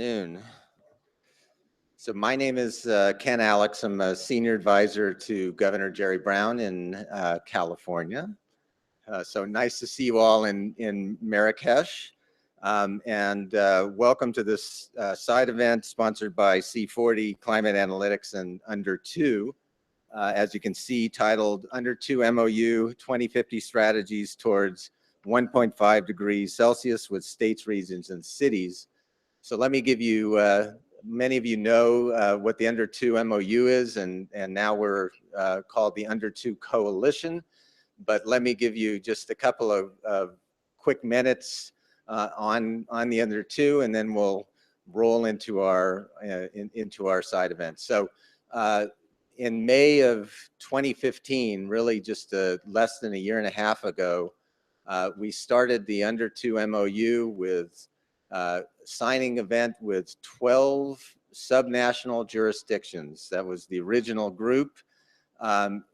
Afternoon. So my name is Ken Alex. I'm a senior advisor to Governor Jerry Brown in California. So nice to see you all in Marrakesh. And welcome to this side event sponsored by C40 Climate Analytics and Under 2. As you can see, titled Under 2 MOU 2050 Strategies Towards 1.5 degrees Celsius with States, Regions, and Cities. So let me give you, many of you know what the Under 2 MOU is, and now we're called the Under 2 Coalition. But let me give you just a couple of quick minutes on the Under 2, and then we'll roll into our side event. So in May of 2015, really just less than a year and a half ago, we started the Under 2 MOU with signing event with 12 subnational jurisdictions. That was the original group. Those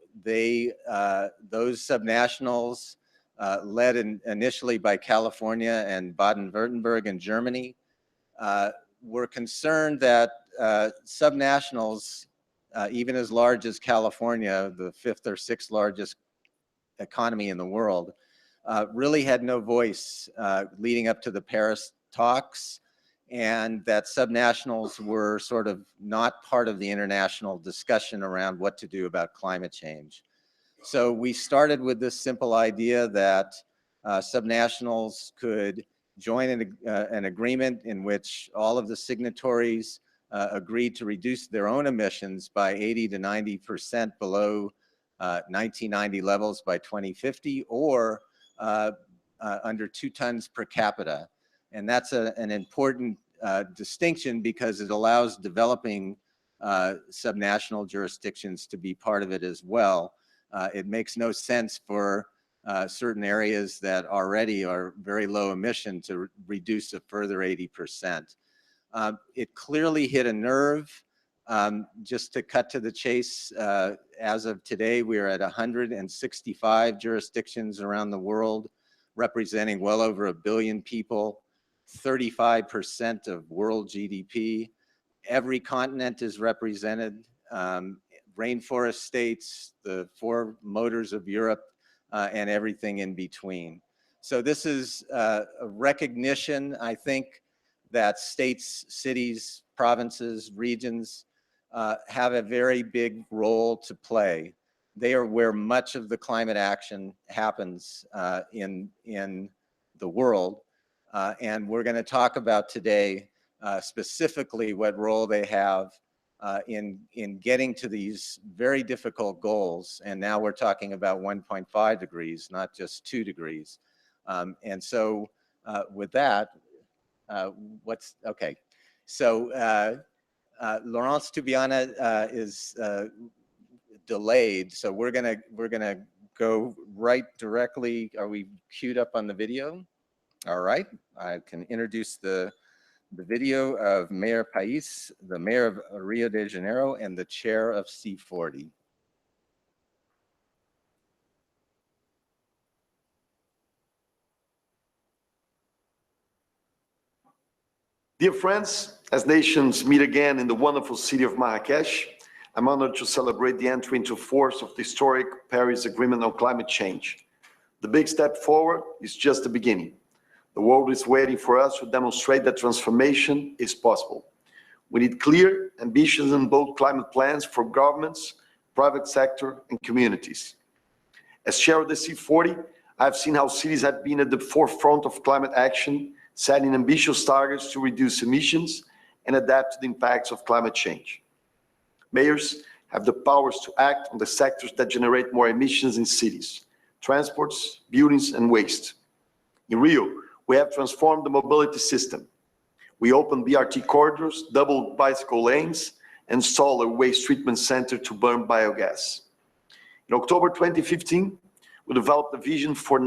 subnationals, led initially by California and Baden-Württemberg in Germany, were concerned that subnationals, even as large as California, the 5th or 6th largest economy in the world, really had no voice leading up to the Paris talks, and that subnationals were sort of not part of the international discussion around what to do about climate change. So we started with this simple idea that subnationals could join an agreement in which all of the signatories agreed to reduce their own emissions by 80 to 90% below 1990 levels by 2050, or under 2 tons per capita. And that's an important distinction because it allows developing subnational jurisdictions to be part of it as well. It makes no sense for certain areas that already are very low emission to reduce a further 80%. It clearly hit a nerve. Just to cut to the chase, as of today, we are at 165 jurisdictions around the world, representing well over 1 billion people, 35% of world GDP. Every continent is represented, rainforest states, the 4 motors of Europe, and everything in between. So this is a recognition, I think, that states, cities, provinces, regions have a very big role to play. They are where much of the climate action happens in the world. And we're going to talk about today specifically what role they have in getting to these very difficult goals. And now we're talking about 1.5 degrees, not just 2 degrees. And so with that, okay. So Laurence Tubiana is delayed, so we're gonna go right directly. Are we queued up on the video? All right, I can introduce the video of Mayor Pais, the mayor of Rio de Janeiro and the chair of C40. Dear friends, as nations meet again in the wonderful city of Marrakesh, I'm honored to celebrate the entry into force of the historic Paris Agreement on climate change. The big step forward is just the beginning. The world is waiting for us to demonstrate that transformation is possible. We need clear, ambitious and bold climate plans for governments, private sector, and communities. As chair of the C40, I've seen how cities have been at the forefront of climate action, setting ambitious targets to reduce emissions and adapt to the impacts of climate change. Mayors have the powers to act on the sectors that generate more emissions in cities: transports, buildings, and waste. In Rio, we have transformed the mobility system. We opened BRT corridors, doubled bicycle lanes, and installed a waste treatment center to burn biogas. In October 2015, we developed a vision for the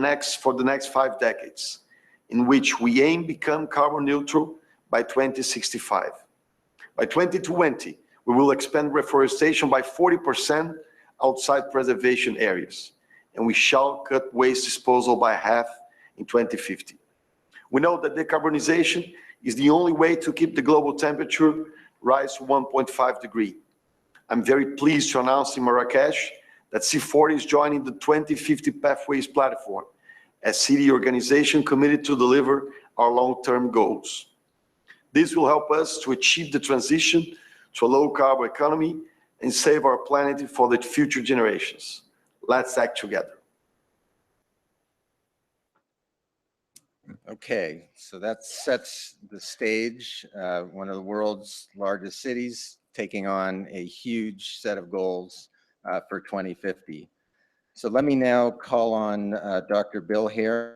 next 5 decades, in which we aim to become carbon neutral by 2065. By 2020, we will expand reforestation by 40% outside preservation areas, and we shall cut waste disposal by half in 2050. We know that decarbonization is the only way to keep the global temperature rise to 1.5 degrees. I'm very pleased to announce in Marrakesh that C40 is joining the 2050 Pathways platform, a city organization committed to deliver our long-term goals. This will help us to achieve the transition to a low-carbon economy and save our planet for the future generations. Let's act together. Okay, so that sets the stage. One of the world's largest cities taking on a huge set of goals for 2050. So let me now call on Dr. Bill Hare.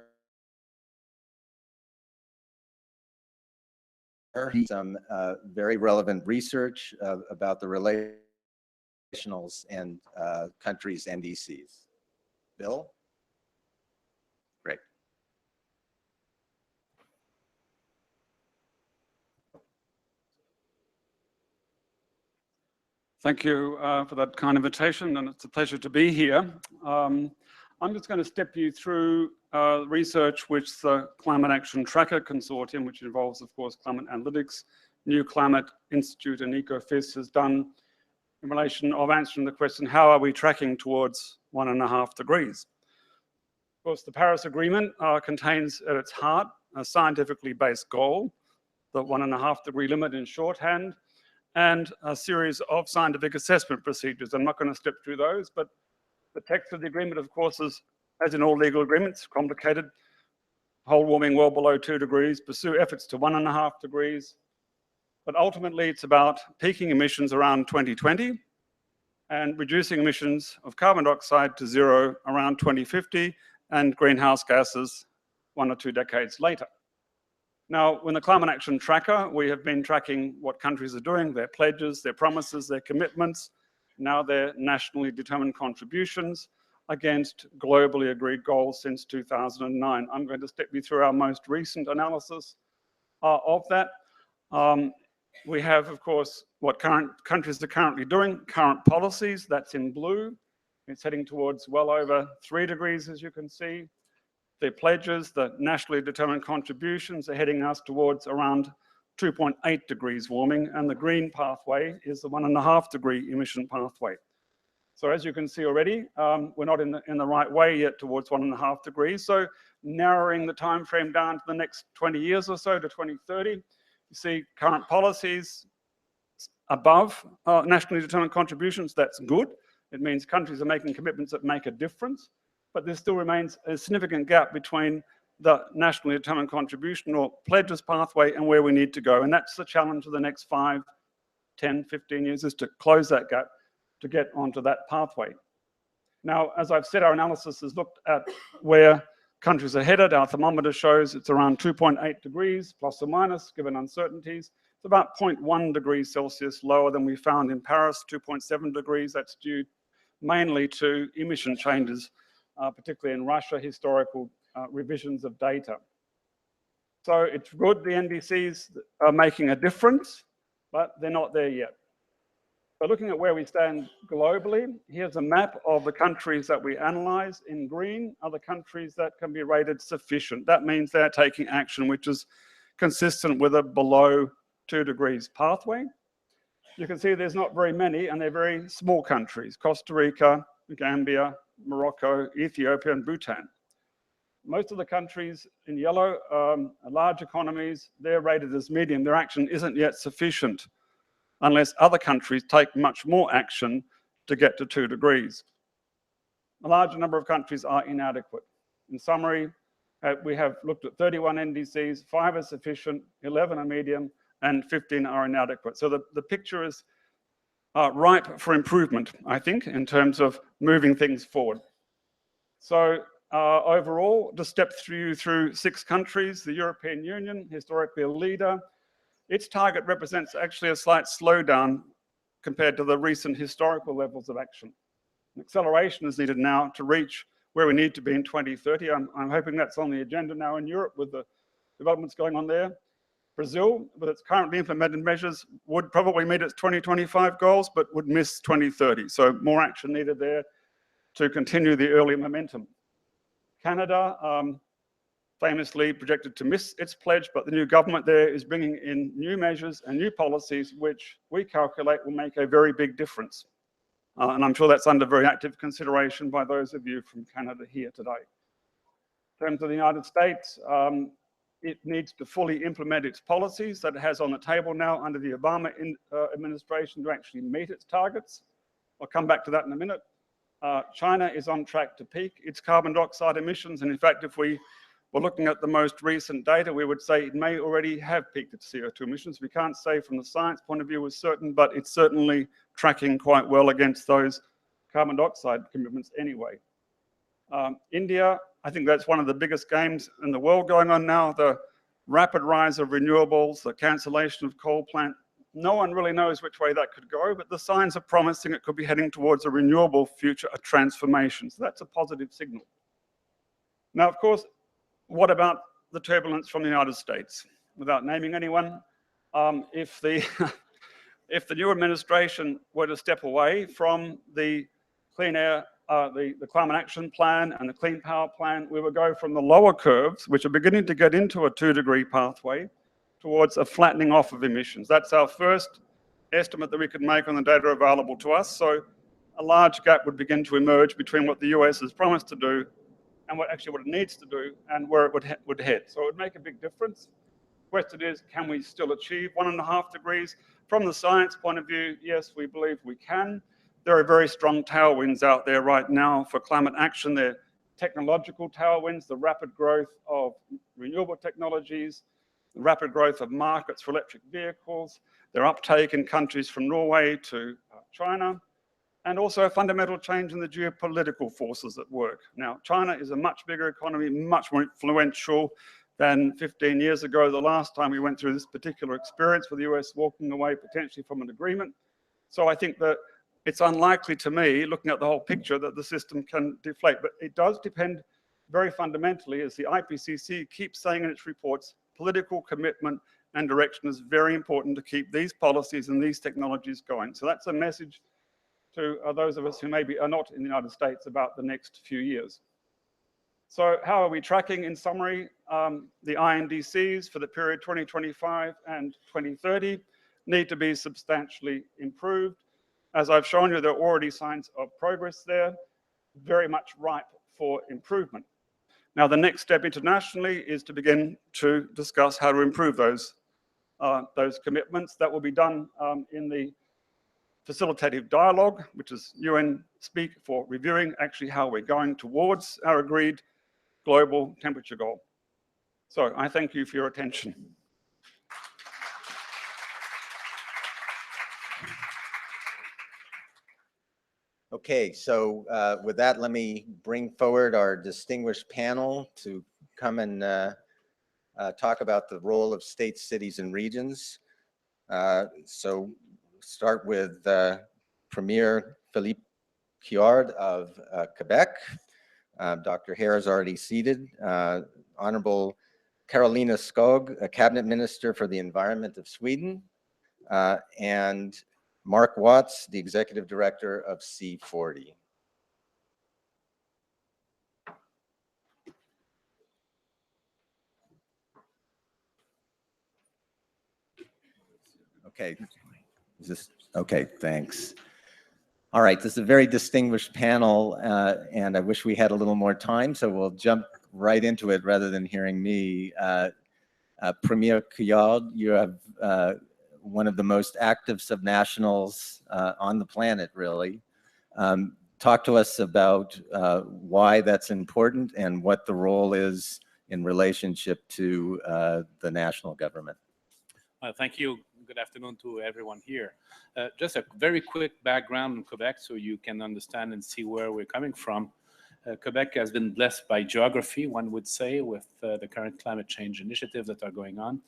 Some very relevant research about the relationals and countries' NDCs. Bill? Great. Thank you for that kind invitation, and it's a pleasure to be here. I'm just going to step you through research which the Climate Action Tracker Consortium, which involves, of course, Climate Analytics, New Climate Institute, and EcoFIS, has done in relation of answering the question, how are we tracking towards 1.5 degrees? Of course, the Paris Agreement contains at its heart a scientifically based goal, the 1.5 degree limit in shorthand, and a series of scientific assessment procedures. I'm not going to step through those, but the text of the agreement, of course, is, as in all legal agreements, complicated. Whole warming well below 2 degrees, pursue efforts to 1.5 degrees. But ultimately, it's about peaking emissions around 2020 and reducing emissions of carbon dioxide to zero around 2050 and greenhouse gases 1 or 2 decades later. Now, when the Climate Action Tracker, we have been tracking what countries are doing, their pledges, their promises, their commitments, now their nationally determined contributions against globally agreed goals since 2009. I'm going to step you through our most recent analysis of that. We have, of course, what current countries are currently doing, current policies, that's in blue. It's heading towards well over 3 degrees, as you can see. Their pledges, the nationally determined contributions, are heading us towards around 2.8 degrees warming, and the green pathway is the 1.5 degree emission pathway. So as you can see already, we're not in the right way yet towards 1.5 degrees. So narrowing the time frame down to the next 20 years or so to 2030, you see current policies above nationally determined contributions. That's good. It means countries are making commitments that make a difference. But there still remains a significant gap between the nationally determined contribution or pledges pathway and where we need to go. And that's the challenge of the next 5, 10, 15 years, is to close that gap to get onto that pathway. Now, as I've said, our analysis has looked at where countries are headed. Our thermometer shows it's around 2.8 degrees, plus or minus, given uncertainties. It's about 0.1 degrees Celsius lower than we found in Paris, 2.7 degrees. That's due mainly to emission changes, particularly in Russia, historical revisions of data. So it's good the NDCs are making a difference, but they're not there yet. So looking at where we stand globally, here's a map of the countries that we analyze. In green are the countries that can be rated sufficient. That means they're taking action which is consistent with a below 2 degrees pathway. You can see there's not very many, and they're very small countries: Costa Rica, Gambia, Morocco, Ethiopia, and Bhutan. Most of the countries in yellow are large economies. They're rated as medium. Their action isn't yet sufficient unless other countries take much more action to get to 2 degrees. A larger number of countries are inadequate. In summary, we have looked at 31 NDCs, 5 are sufficient, 11 are medium, and 15 are inadequate. So the picture is ripe for improvement, I think, in terms of moving things forward. So overall, to step through 6 countries, the European Union, historically a leader, its target represents actually a slight slowdown compared to the recent historical levels of action. An acceleration is needed now to reach where we need to be in 2030. I'm hoping that's on the agenda now in Europe with the developments going on there. Brazil, with its currently implemented measures, would probably meet its 2025 goals, but would miss 2030. So more action needed there to continue the early momentum. Canada, famously projected to miss its pledge, but the new government there is bringing in new measures and new policies which we calculate will make a very big difference. And I'm sure that's under very active consideration by those of you from Canada here today. In terms of the United States, it needs to fully implement its policies that it has on the table now under the Obama administration to actually meet its targets. I'll come back to that in a minute. China is on track to peak its carbon dioxide emissions, and in fact, if we were looking at the most recent data, we would say it may already have peaked its CO2 emissions. We can't say from the science point of view with certain, but it's certainly tracking quite well against those carbon dioxide commitments anyway. India, I think that's one of the biggest games in the world going on now, the rapid rise of renewables, the cancellation of coal plant. No one really knows which way that could go, but the signs are promising it could be heading towards a renewable future, a transformation. So that's a positive signal. Now, of course, what about the turbulence from the United States? Without naming anyone, if the new administration were to step away from the clean air, the climate action plan and the clean power plan, we would go from the lower curves, which are beginning to get into a 2-degree pathway, towards a flattening off of emissions. That's our first estimate that we could make on the data available to us. So a large gap would begin to emerge between what the US has promised to do and what it needs to do and where it would head. So it would make a big difference. The question is, can we still achieve 1.5 degrees? From the science point of view, yes, we believe we can. There are very strong tailwinds out there right now for climate action. They're technological tailwinds, the rapid growth of renewable technologies, the rapid growth of markets for electric vehicles, their uptake in countries from Norway to China, and also a fundamental change in the geopolitical forces at work. Now, China is a much bigger economy, much more influential than 15 years ago, the last time we went through this particular experience with the US walking away potentially from an agreement. So I think that it's unlikely to me, looking at the whole picture, that the system can deflate. But it does depend very fundamentally, as the IPCC keeps saying in its reports, political commitment and direction is very important to keep these policies and these technologies going. So that's a message to those of us who maybe are not in the United States about the next few years. So how are we tracking in summary? The INDCs for the period 2025 and 2030 need to be substantially improved. As I've shown you, there are already signs of progress there, very much ripe for improvement. Now, the next step internationally is to begin to discuss how to improve those commitments. That will be done in the facilitative dialogue, which is UN speak for reviewing actually how we're going towards our agreed global temperature goal. So I thank you for your attention. Okay, so with that, let me bring forward our distinguished panel to come and talk about the role of states, cities, and regions. So start with Premier Philippe Kiard of Quebec. Dr. Her is already seated. Honorable Carolina Skog, a cabinet minister for the environment of Sweden, and Mark Watts, the executive director of C40. Okay, is this, okay, thanks. All right, this is a very distinguished panel, and I wish we had a little more time, so we'll jump right into it rather than hearing me. Premier Kiard, you have one of the most active subnationals on the planet, really. Talk to us about why that's important and what the role is in relationship to the national government. Thank you. Good afternoon to everyone here. Just a very quick background in Quebec so you can understand and see where we're coming from. Quebec has been blessed by geography, one would say, with the current climate change initiatives that are going on,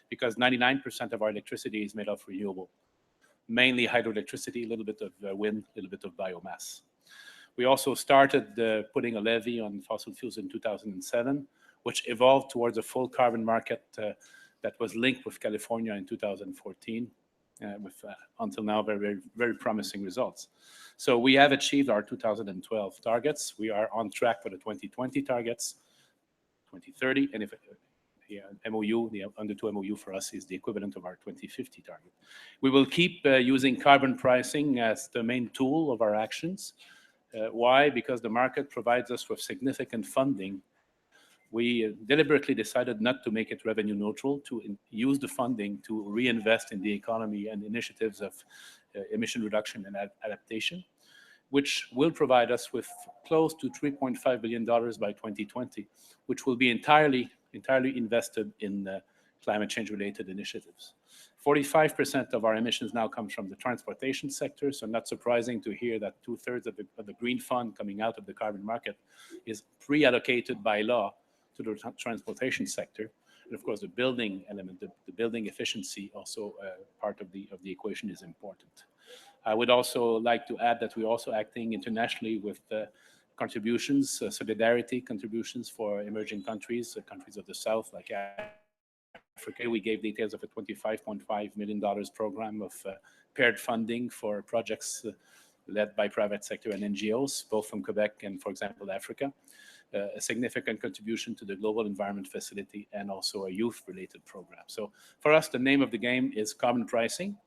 because 99% of our electricity is made of renewable, mainly hydroelectricity, a little bit of wind, a little bit of biomass. We also started putting a levy on fossil fuels in 2007, which evolved towards a full carbon market that was linked with California in 2014, with until now very, very promising results. So we have achieved our 2012 targets. We are on track for the 2020 targets. 2030, and if MOU, the under 2 MOU for us is the equivalent of our 2050 target. We will keep using carbon pricing as the main tool of our actions. Why? Because the market provides us with significant funding. We deliberately decided not to make it revenue neutral, to use the funding to reinvest in the economy and initiatives of emission reduction and adaptation, which will provide us with close to $3.5 billion by 2020, which will be entirely invested in climate change-related initiatives. 45% of our emissions now come from the transportation sector, so not surprising to hear that 2/3 of the green fund coming out of the carbon market is pre-allocated by law to the transportation sector. And of course, the building element, the building efficiency, also part of the equation is important. I would also like to add that we're also acting internationally with contributions, solidarity contributions for emerging countries, countries of the South like Africa. We gave details of a $25.5 million program of paired funding for projects led by private sector and NGOs, both from Quebec and, for example, Africa. A significant contribution to the Global Environment Facility and also a youth-related program. So for us, the name of the game is carbon pricing,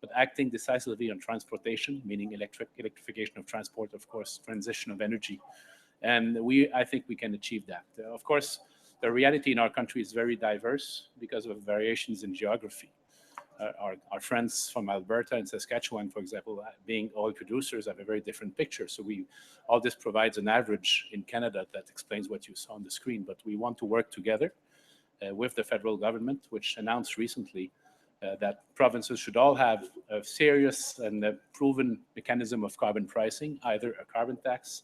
but acting decisively on transportation, meaning electrification of transport, of course, transition of energy. And I think we can achieve that. Of course, the reality in our country is very diverse because of variations in geography. Our friends from Alberta and Saskatchewan, for example, being oil producers, have a very different picture. So all this provides an average in Canada that explains what you saw on the screen. But we want to work together with the federal government, which announced recently that provinces should all have a serious and a proven mechanism of carbon pricing, either a carbon tax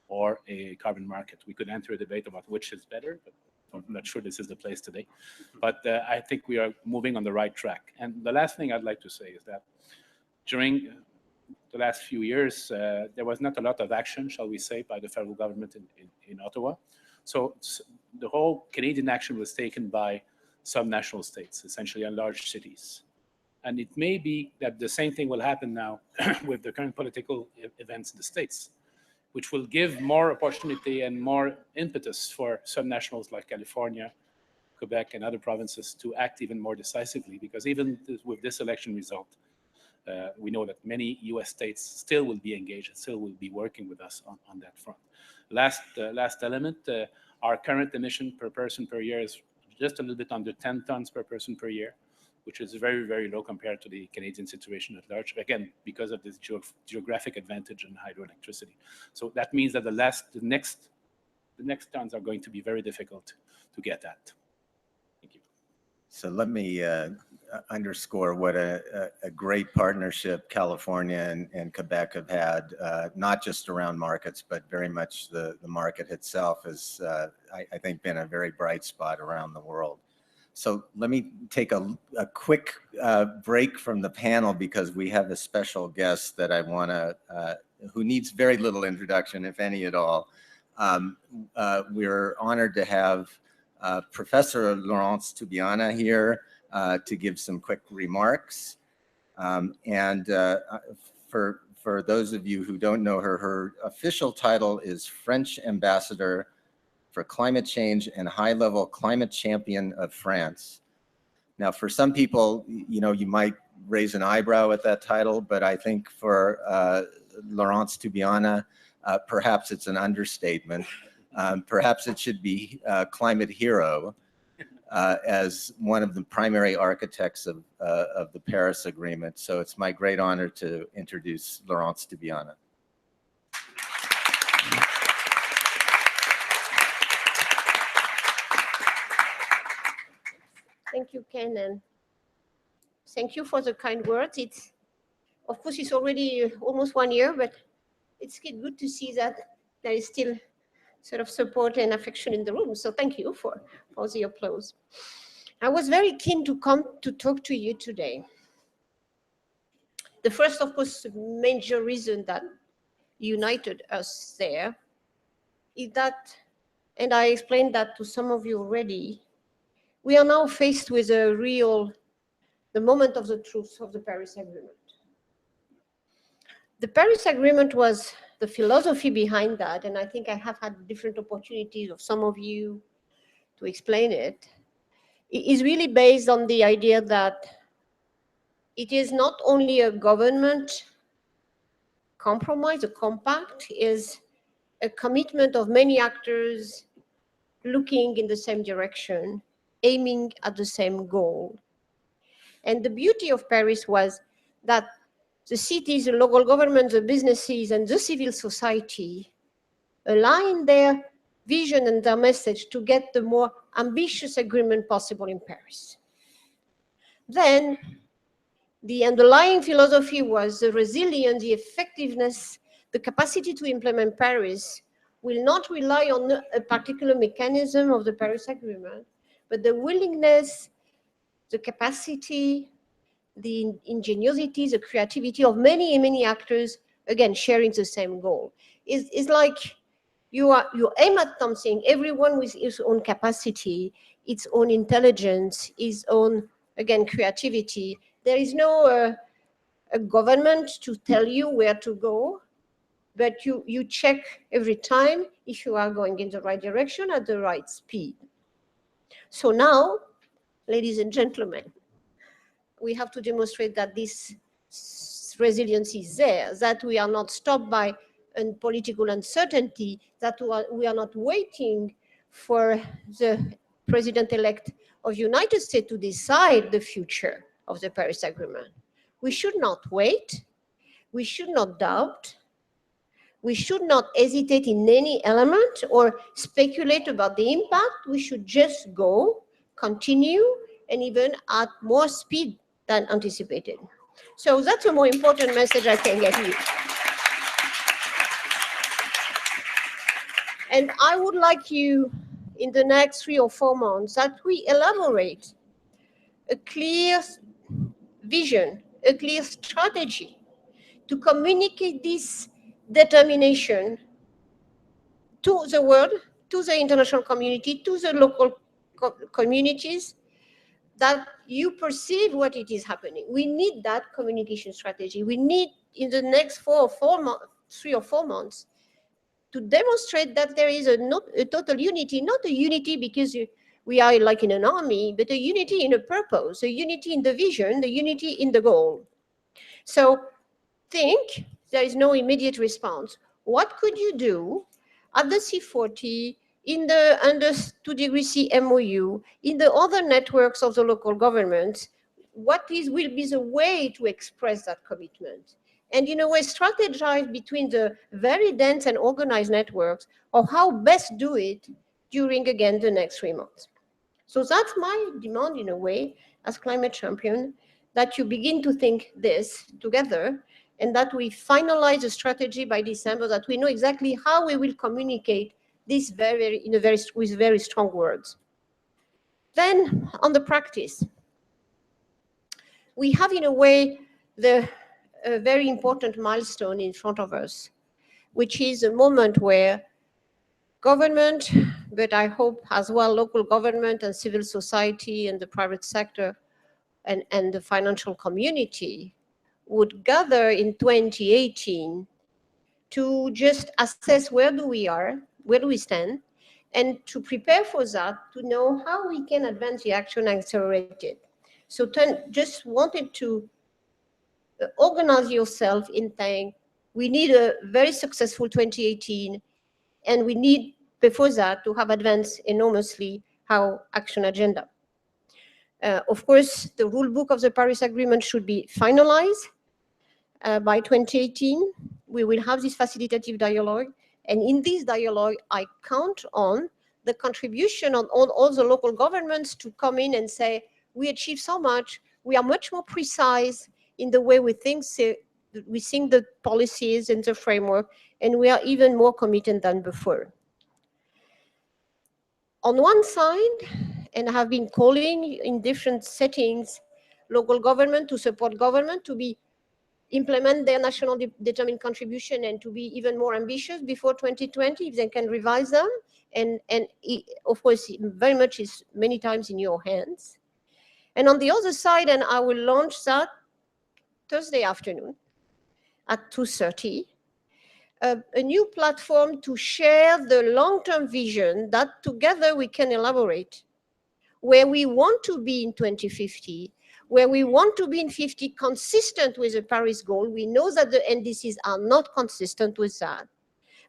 or a carbon market. We could enter a debate about which is better, but I'm not sure this is the place today. But I think we are moving on the right track. And the last thing I'd like to say is that during the last few years, there was not a lot of action, shall we say, by the federal government in Ottawa. So the whole Canadian action was taken by subnational states, essentially, and large cities. And it may be that the same thing will happen now with the current political events in the States, which will give more opportunity and more impetus for subnationals like California, Quebec, and other provinces to act even more decisively, because even with this election result, we know that many US states still will be engaged and still will be working with us on that front. Last element, our current emission per person per year is just a little bit under 10 tons per person per year, which is very, very low compared to the Canadian situation at large, again, because of this geographic advantage in hydroelectricity. So that means that the next tons are going to be very difficult to get at. Thank you. So let me underscore what a great partnership California and Quebec have had, not just around markets, but very much the market itself has, I think, been a very bright spot around the world. So let me take a quick break from the panel because we have a special guest that I want to, who needs very little introduction, if any at all. We're honored to have Professor Laurence Tubiana here to give some quick remarks. For those of you who don't know her, her official title is French Ambassador for Climate Change and High-Level Climate Champion of France. Now, for some people, you might raise an eyebrow at that title, but I think for Laurence Tubiana, perhaps it's an understatement. Perhaps it should be Climate Hero, as one of the primary architects of the Paris Agreement. So it's my great honor to introduce Laurence Tubiana. Thank you, Ken, and thank you for the kind words. Of course, it's already almost 1 year, but it's good to see that there is still sort of support and affection in the room. So thank you for the applause. I was very keen to come to talk to you today. The first, of course, major reason that united us there is that, and I explained that to some of you already, we are now faced with the moment of the truth of the Paris Agreement. The Paris Agreement was the philosophy behind that, and I think I have had different opportunities of some of you to explain it, is really based on the idea that it is not only a government compromise, a compact, is a commitment of many actors looking in the same direction, aiming at the same goal. And the beauty of Paris was that the cities, the local governments, the businesses, and the civil society align their vision and their message to get the more ambitious agreement possible in Paris. Then the underlying philosophy was the resilience, the effectiveness, the capacity to implement Paris will not rely on a particular mechanism of the Paris Agreement, but the willingness, the capacity, the ingenuity, the creativity of many actors, again, sharing the same goal. It's like you aim at something, everyone with his own capacity, its own intelligence, his own, again, creativity. There is no a government to tell you where to go, but you check every time if you are going in the right direction at the right speed. So now, ladies and gentlemen, we have to demonstrate that this resilience is there, that we are not stopped by political uncertainty, that we are not waiting for the president-elect of the United States to decide the future of the Paris Agreement. We should not wait. We should not doubt. We should not hesitate in any element or speculate about the impact. We should just go, continue, and even at more speed than anticipated. So that's a more important message I can get you. And I would like you, in the next 3 or 4 months, that we elaborate a clear vision, a clear strategy to communicate this determination to the world, to the international community, to the local communities, that you perceive what it is happening. We need that communication strategy. We need, in the next 3 or 4 months, to demonstrate that there is a total unity, not a unity because we are like in an army, but a unity in a purpose, a unity in the vision, the unity in the goal. So think, there is no immediate response. What could you do at the C40, in the under 2°C MOU, in the other networks of the local governments? What will be the way to express that commitment? And in a way, strategize between the very dense and organized networks of how best do it during, again, the next 3 months. So that's my demand, in a way, as climate champion, that you begin to think this together, and that we finalize a strategy by December, that we know exactly how we will communicate this with very strong words. Then, on the practice, we have, in a way, a very important milestone in front of us, which is a moment where government, but I hope as well local government and civil society and the private sector and the financial community would gather in 2018 to just assess where do we stand, and to prepare for that, to know how we can advance the action and accelerate it. So just wanted to organize yourself in saying, we need a very successful 2018, and we need, before that, to have advanced enormously our action agenda. Of course, the rule book of the Paris Agreement should be finalized by 2018. We will have this facilitative dialogue, and in this dialogue, I count on the contribution of all the local governments to come in and say, we achieved so much, we are much more precise in the way we think the policies and the framework, and we are even more committed than before. On one side, and I have been calling in different settings, local government to support government to implement their national determined contribution and to be even more ambitious before 2020, if they can revise them. And of course, very much is many times in your hands. And on the other side, and I will launch that Thursday afternoon at 2:30, a new platform to share the long-term vision that together we can elaborate where we want to be in 2050, where we want to be in 50 consistent with the Paris goal. We know that the NDCs are not consistent with that,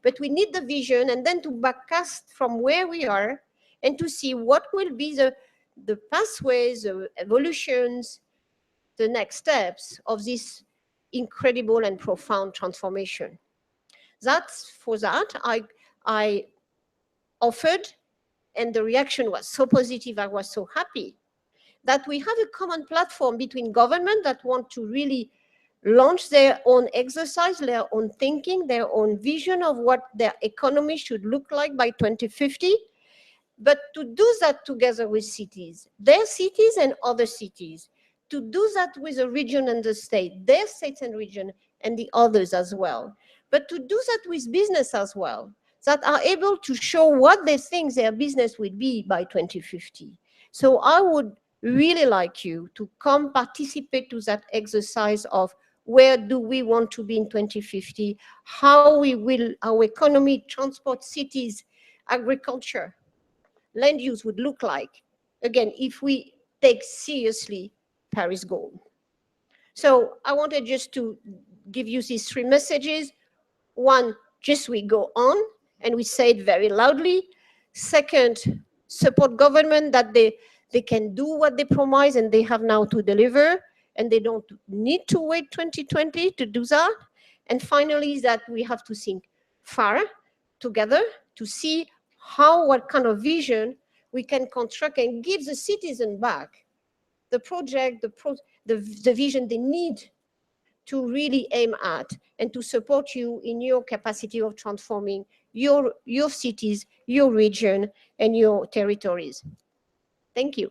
but we need the vision and then to backcast from where we are and to see what will be the pathways, the evolutions, the next steps of this incredible and profound transformation. For that, I offered, and the reaction was so positive, I was so happy, that we have a common platform between government that want to really launch their own exercise, their own thinking, their own vision of what their economy should look like by 2050, but to do that together with cities, their cities and other cities, to do that with the region and the state, their states and region and the others as well, but to do that with business as well, that are able to show what they think their business will be by 2050. So I would really like you to come participate to that exercise of where do we want to be in 2050, how we will, our economy, transport, cities, agriculture, land use would look like, again, if we take seriously Paris goal. So I wanted just to give you these three messages. One, just we go on and we say it very loudly. Second, support government that they can do what they promise and they have now to deliver, and they don't need to wait 2020 to do that. And finally, that we have to think far together to see what kind of vision we can construct and give the citizen back the project, the vision they need to really aim at and to support you in your capacity of transforming your cities, your region, and your territories. Thank you.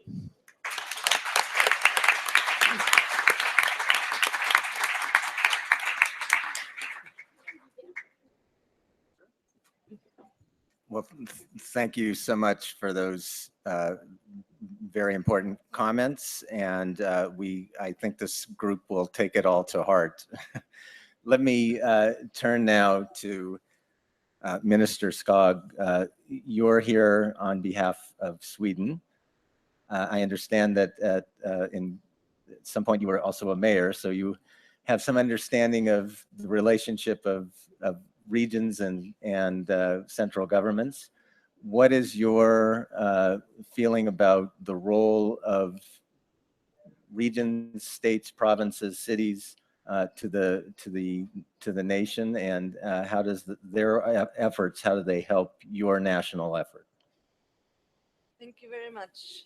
Well, thank you so much for those very important comments, and I think this group will take it all to heart. Let me turn now to Minister Skog. You're here on behalf of Sweden. I understand that at some point you were also a mayor, so you have some understanding of the relationship of regions and central governments. What is your feeling about the role of regions, states, provinces, cities to the nation, and how does their efforts, how do they help your national effort? Thank you very much.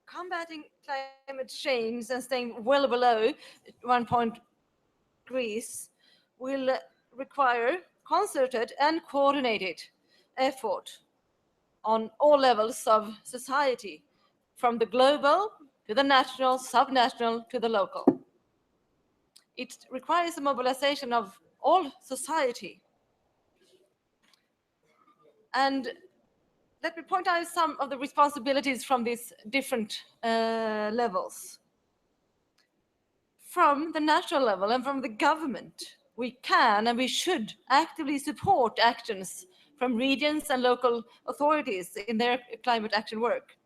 Combating climate change and staying well below 1 degrees will require concerted and coordinated effort on all levels of society, from the global to the national, subnational to the local. It requires a mobilization of all society. And let me point out some of the responsibilities from these different levels. From the national level and from the government, we can and we should actively support actions from regions and local authorities in their climate action work.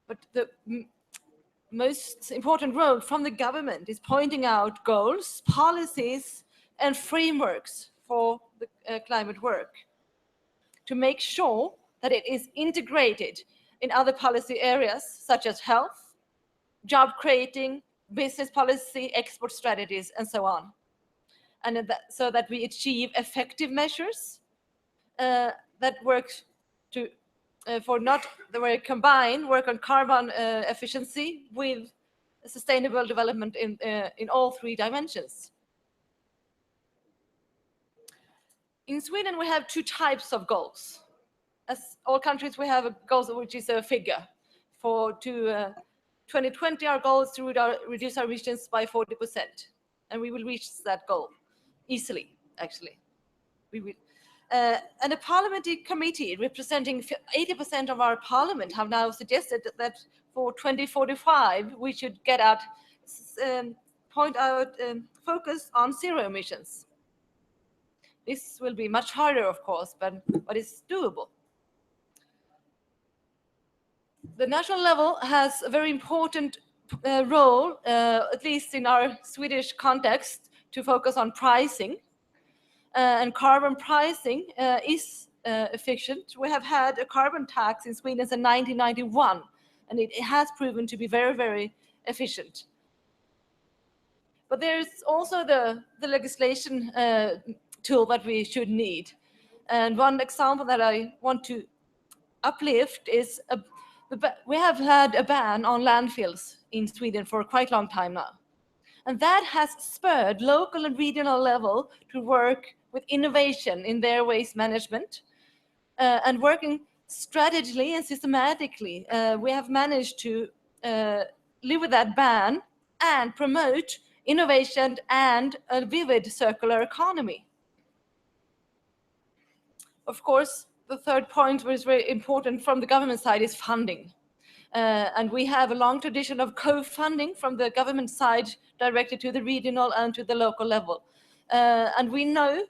But the most important role from the government is pointing out goals, policies, and frameworks for the climate work to make sure that it is integrated in other policy areas such as health, job creating, business policy, export strategies, and so on. And so that we achieve effective measures that work combine work on carbon efficiency with sustainable development in all three dimensions. In Sweden, we have two types of goals. As all countries, we have a goal which is a figure. For 2020, our goal is to reduce our emissions by 40%, and we will reach that goal easily, actually. We will. And a parliamentary committee representing 80% of our parliament have now suggested that for 2045, we should focus on zero emissions. This will be much harder, of course, but it's doable. The national level has a very important role, at least in our Swedish context, to focus on pricing. And carbon pricing is efficient. We have had a carbon tax in Sweden since 1991, and it has proven to be very, very efficient. But there's also the legislation tool that we should need. And one example that I want to uplift is we have had a ban on landfills in Sweden for a quite long time now. And that has spurred local and regional level to work with innovation in their waste management. And working strategically and systematically, we have managed to live with that ban and promote innovation and a vivid circular economy. Of course, the third point, which is very important from the government side, is funding. And we have a long tradition of co-funding from the government side directed to the regional and to the local level. And we know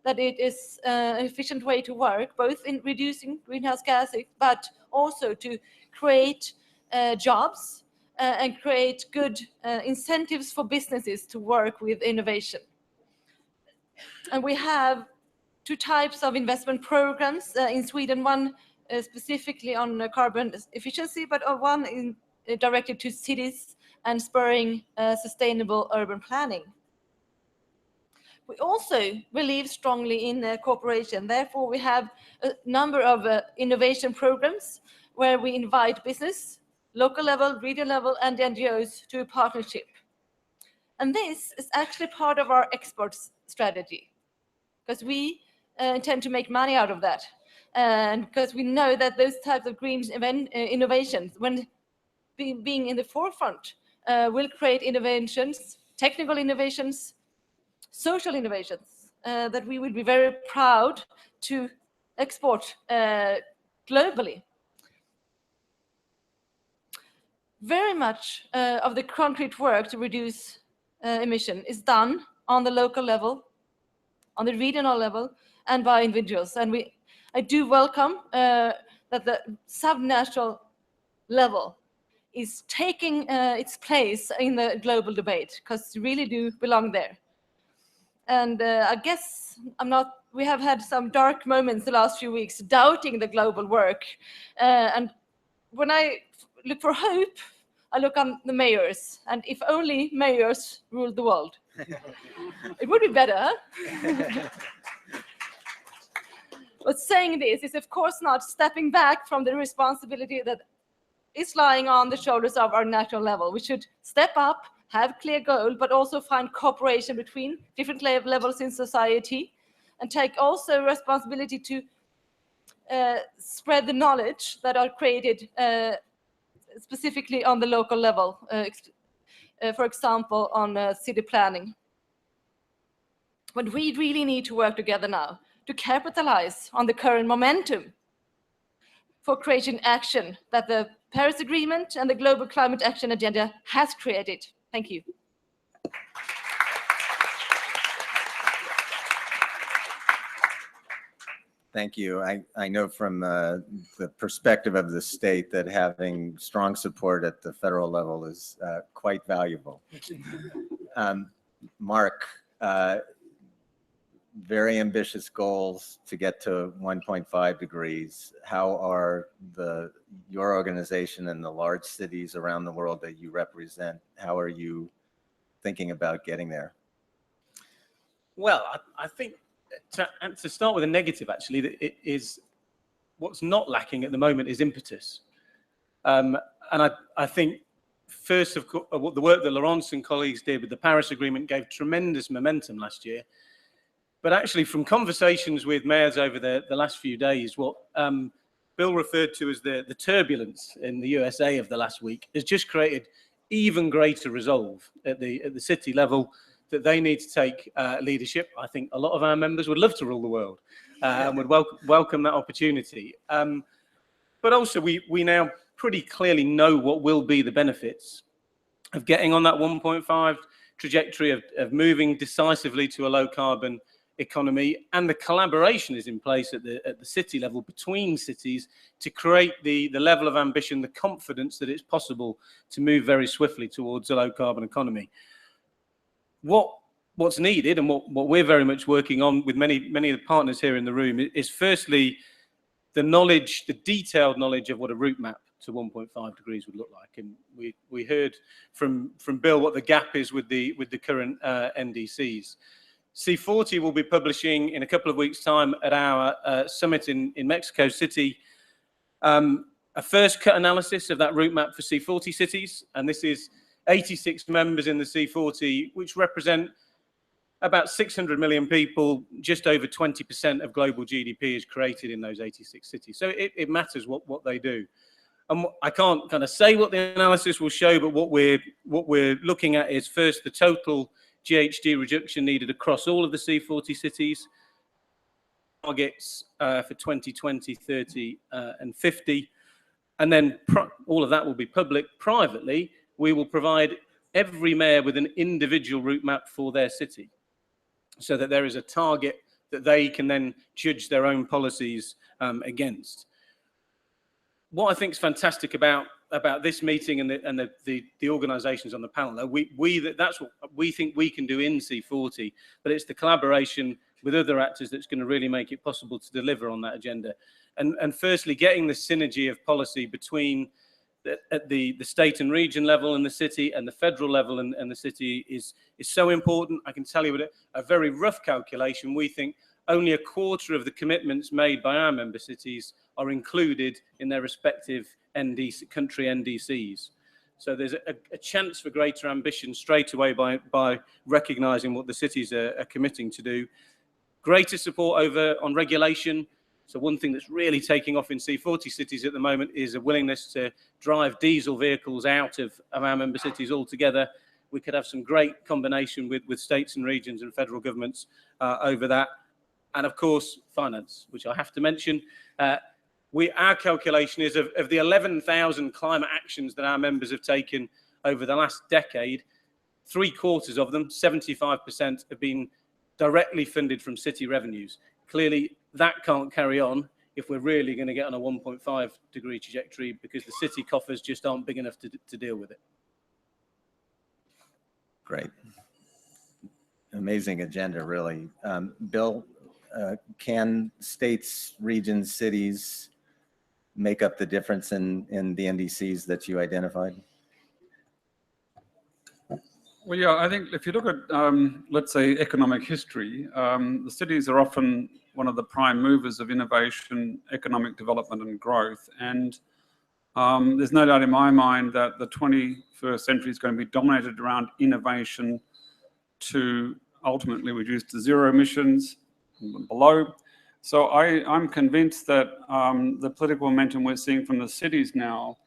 that it is an efficient way to work, both in reducing greenhouse gases, but also to create jobs and create good incentives for businesses to work with innovation. And we have two types of investment programs in Sweden, one specifically on carbon efficiency, but one directed to cities and spurring sustainable urban planning. We also believe strongly in cooperation. Therefore, we have a number of innovation programs where we invite business, local level, regional level, and NGOs to a partnership. And this is actually part of our exports strategy, because we intend to make money out of that. And because we know that those types of green innovations, when being in the forefront, will create innovations, technical innovations, social innovations that we would be very proud to export globally. Very much of the concrete work to reduce emission is done on the local level, on the regional level, and by individuals. And I do welcome that the subnational level is taking its place in the global debate, because we really do belong there. And I guess we have had some dark moments the last few weeks doubting the global work. And when I look for hope, I look on the mayors. And if only mayors ruled the world. It would be better, huh? But saying this is, of course, not stepping back from the responsibility that is lying on the shoulders of our national level. We should step up, have clear goal, but also find cooperation between different levels in society, and take also responsibility to spread the knowledge that are created specifically on the local level, for example, on city planning. But we really need to work together now to capitalize on the current momentum for creating action that the Paris Agreement and the Global Climate Action Agenda has created. Thank you. Thank you. I know from the perspective of the state that having strong support at the federal level is quite valuable. Mark, very ambitious goals to get to 1.5 degrees. How are your organization and the large cities around the world that you represent, how are you thinking about getting there? Well, I think to start with a negative, actually, that it is what's not lacking at the moment is impetus. And I think first of the work that Laurence and colleagues did with the Paris Agreement gave tremendous momentum last year. But actually, from conversations with mayors over the last few days, what Bill referred to as the turbulence in the USA of the last week has just created even greater resolve at the city level that they need to take leadership. I think a lot of our members would love to rule the world and would welcome that opportunity. But also, we now pretty clearly know what will be the benefits of getting on that 1.5 trajectory, of moving decisively to a low carbon economy, and the collaboration is in place at the city level between cities to create the level of ambition, the confidence that it's possible to move very swiftly towards a low carbon economy. What's needed, and what we're very much working on with many of the partners here in the room, is firstly the knowledge, the detailed knowledge of what a route map to 1.5 degrees would look like. And we heard from Bill what the gap is with the current NDCs. C40 will be publishing in a couple of weeks' time at our summit in Mexico City a first cut analysis of that route map for C40 cities. And this is 86 members in the C40, which represent about 600 million people. Just over 20% of global GDP is created in those 86 cities. So it matters what they do. And I can't kind of say what the analysis will show, but what we're looking at is first the total GHG reduction needed across all of the C40 cities, targets for 2020, 30, and 50. And then all of that will be public. Privately, we will provide every mayor with an individual route map for their city, so that there is a target that they can then judge their own policies against. What I think is fantastic about this meeting and the organisations on the panel, that's what we think we can do in C40, but it's the collaboration with other actors that's going to really make it possible to deliver on that agenda. And firstly, getting the synergy of policy between at the state and region level in the city and the federal level and the city is so important. I can tell you with a very rough calculation, we think only a quarter of the commitments made by our member cities are included in their respective country NDCs. So there's a chance for greater ambition straight away by recognising what the cities are committing to do. Greater support on regulation. So one thing that's really taking off in C40 cities at the moment is a willingness to drive diesel vehicles out of our member cities altogether. We could have some great combination with states and regions and federal governments over that. And of course, finance, which I have to mention. Our calculation is of the 11,000 climate actions that our members have taken over the last decade, 3/4 of them, 75%, have been directly funded from city revenues. Clearly, that can't carry on if we're really going to get on a 1.5 degree trajectory, because the city coffers just aren't big enough to deal with it. Great. Amazing agenda, really. Bill, can states, regions, cities make up the difference in the NDCs that you identified? Well, yeah, I think if you look at, let's say, economic history, the cities are often one of the prime movers of innovation, economic development and growth. And there's no doubt in my mind that the 21st century is going to be dominated around innovation to ultimately reduce to zero emissions and below. So I'm convinced that the political momentum we're seeing from the cities now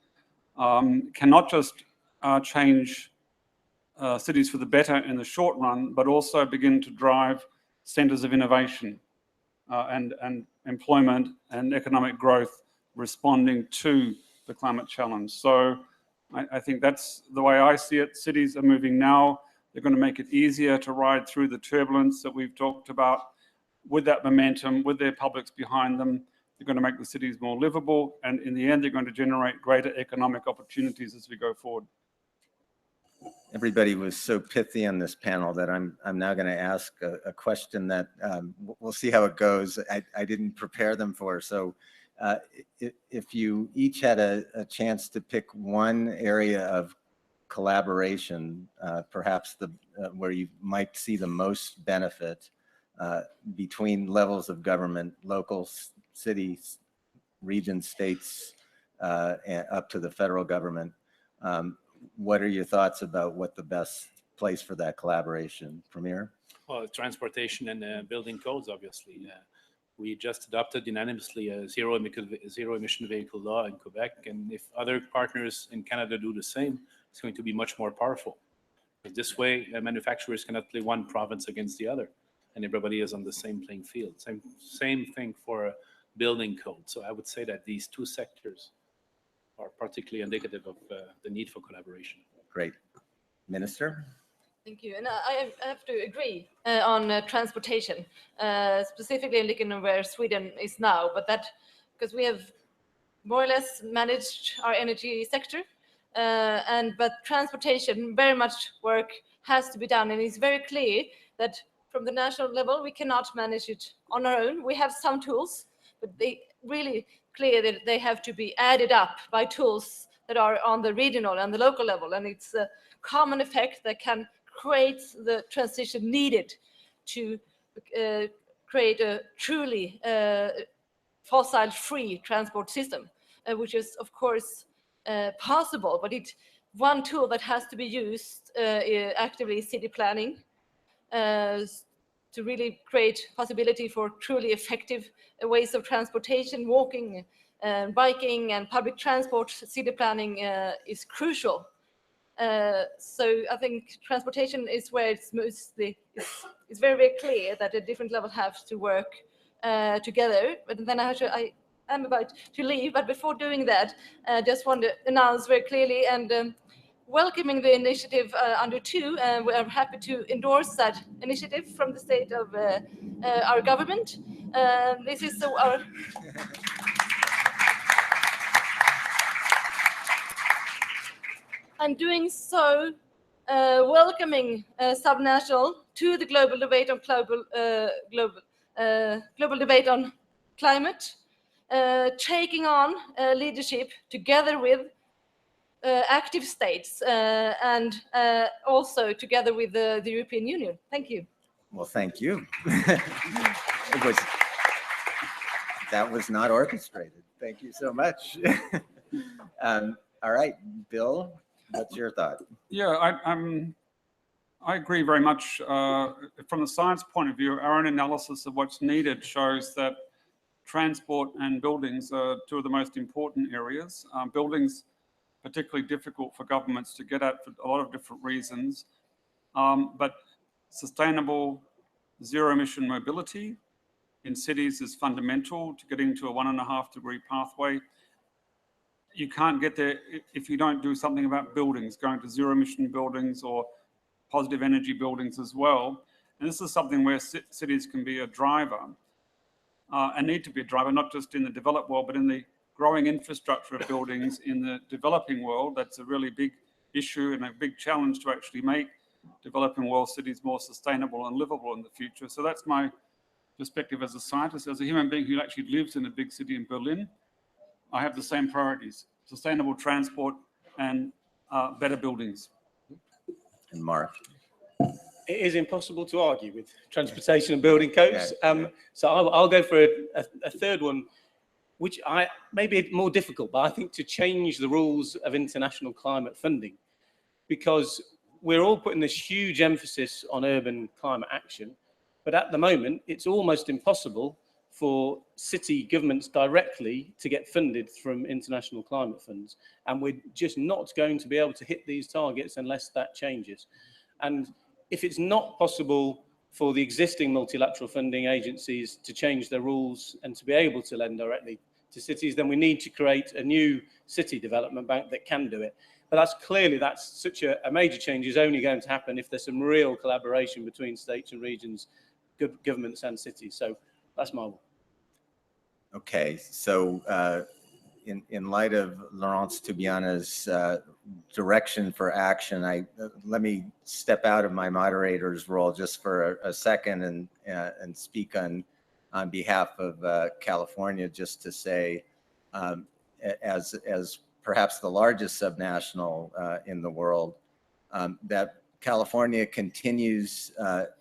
cannot just change cities for the better in the short run, but also begin to drive centres of innovation and employment and economic growth responding to the climate challenge. So I think that's the way I see it. Cities are moving now. They're going to make it easier to ride through the turbulence that we've talked about. With that momentum, with their publics behind them, they're going to make the cities more livable, and in the end, they're going to generate greater economic opportunities as we go forward. Everybody was so pithy on this panel that I'm now going to ask a question that we'll see how it goes. I didn't prepare them for. So if you each had a chance to pick one area of collaboration, perhaps where you might see the most benefit between levels of government, local, cities, regions, states, and up to the federal government, what are your thoughts about what the best place for that collaboration? Premier? Well, transportation and building codes, obviously. We just adopted unanimously a zero emission vehicle law in Quebec, and if other partners in Canada do the same, it's going to be much more powerful. But this way, manufacturers cannot play one province against the other, and everybody is on the same playing field. Same thing for a building code. So I would say that these two sectors are particularly indicative of the need for collaboration. Great. Minister? Thank you. And I have to agree on transportation, specifically looking at where Sweden is now, but that because we have more or less managed our energy sector, but transportation, very much work has to be done, and it's very clear that from the national level we cannot manage it on our own. We have some tools, but they really clear that they have to be added up by tools that are on the regional and the local level, and it's a common effect that can create the transition needed to create a truly fossil-free transport system, which is of course possible, but one tool that has to be used actively is city planning to really create possibility for truly effective ways of transportation. Walking, biking, and public transport, city planning is crucial. So I think transportation is where it's it's very, very clear that a different level have to work together. But then I am about to leave, but before doing that, I just want to announce very clearly and welcoming the initiative under 2, and we are happy to endorse that initiative from the state of our government. This is our I'm doing so welcoming subnational to the global debate on global debate on climate, taking on leadership together with active states and also together with the European Union. Thank you. Well, thank you. That was not orchestrated. Thank you so much. All right, Bill, what's your thought? Yeah, I agree very much. From the science point of view, our own analysis of what's needed shows that transport and buildings are 2 of the most important areas. Buildings, particularly difficult for governments to get at for a lot of different reasons, but sustainable zero-emission mobility in cities is fundamental to getting to a 1.5-degree pathway. You can't get there if you don't do something about buildings, going to zero-emission buildings or positive energy buildings as well. And this is something where cities can be a driver and need to be a driver, not just in the developed world, but in the growing infrastructure of buildings in the developing world. That's a really big issue and a big challenge to actually make developing world cities more sustainable and livable in the future. So that's my perspective as a scientist. As a human being who actually lives in a big city in Berlin, I have the same priorities: sustainable transport and better buildings. And Mark? It is impossible to argue with transportation and building codes. Yeah. So I'll go for a third one, which may be more difficult, but I think to change the rules of international climate funding, because we're all putting this huge emphasis on urban climate action, but at the moment it's almost impossible for city governments directly to get funded from international climate funds. And we're just not going to be able to hit these targets unless that changes. And if it's not possible for the existing multilateral funding agencies to change their rules and to be able to lend directly to cities, then we need to create a new city development bank that can do it. But that's such a major change is only going to happen if there's some real collaboration between states and regions, governments and cities. So that's my one. Okay, so in light of Laurence Tubiana's direction for action, let me step out of my moderator's role just for a second and speak on behalf of California, just to say, as perhaps the largest subnational in the world, that California continues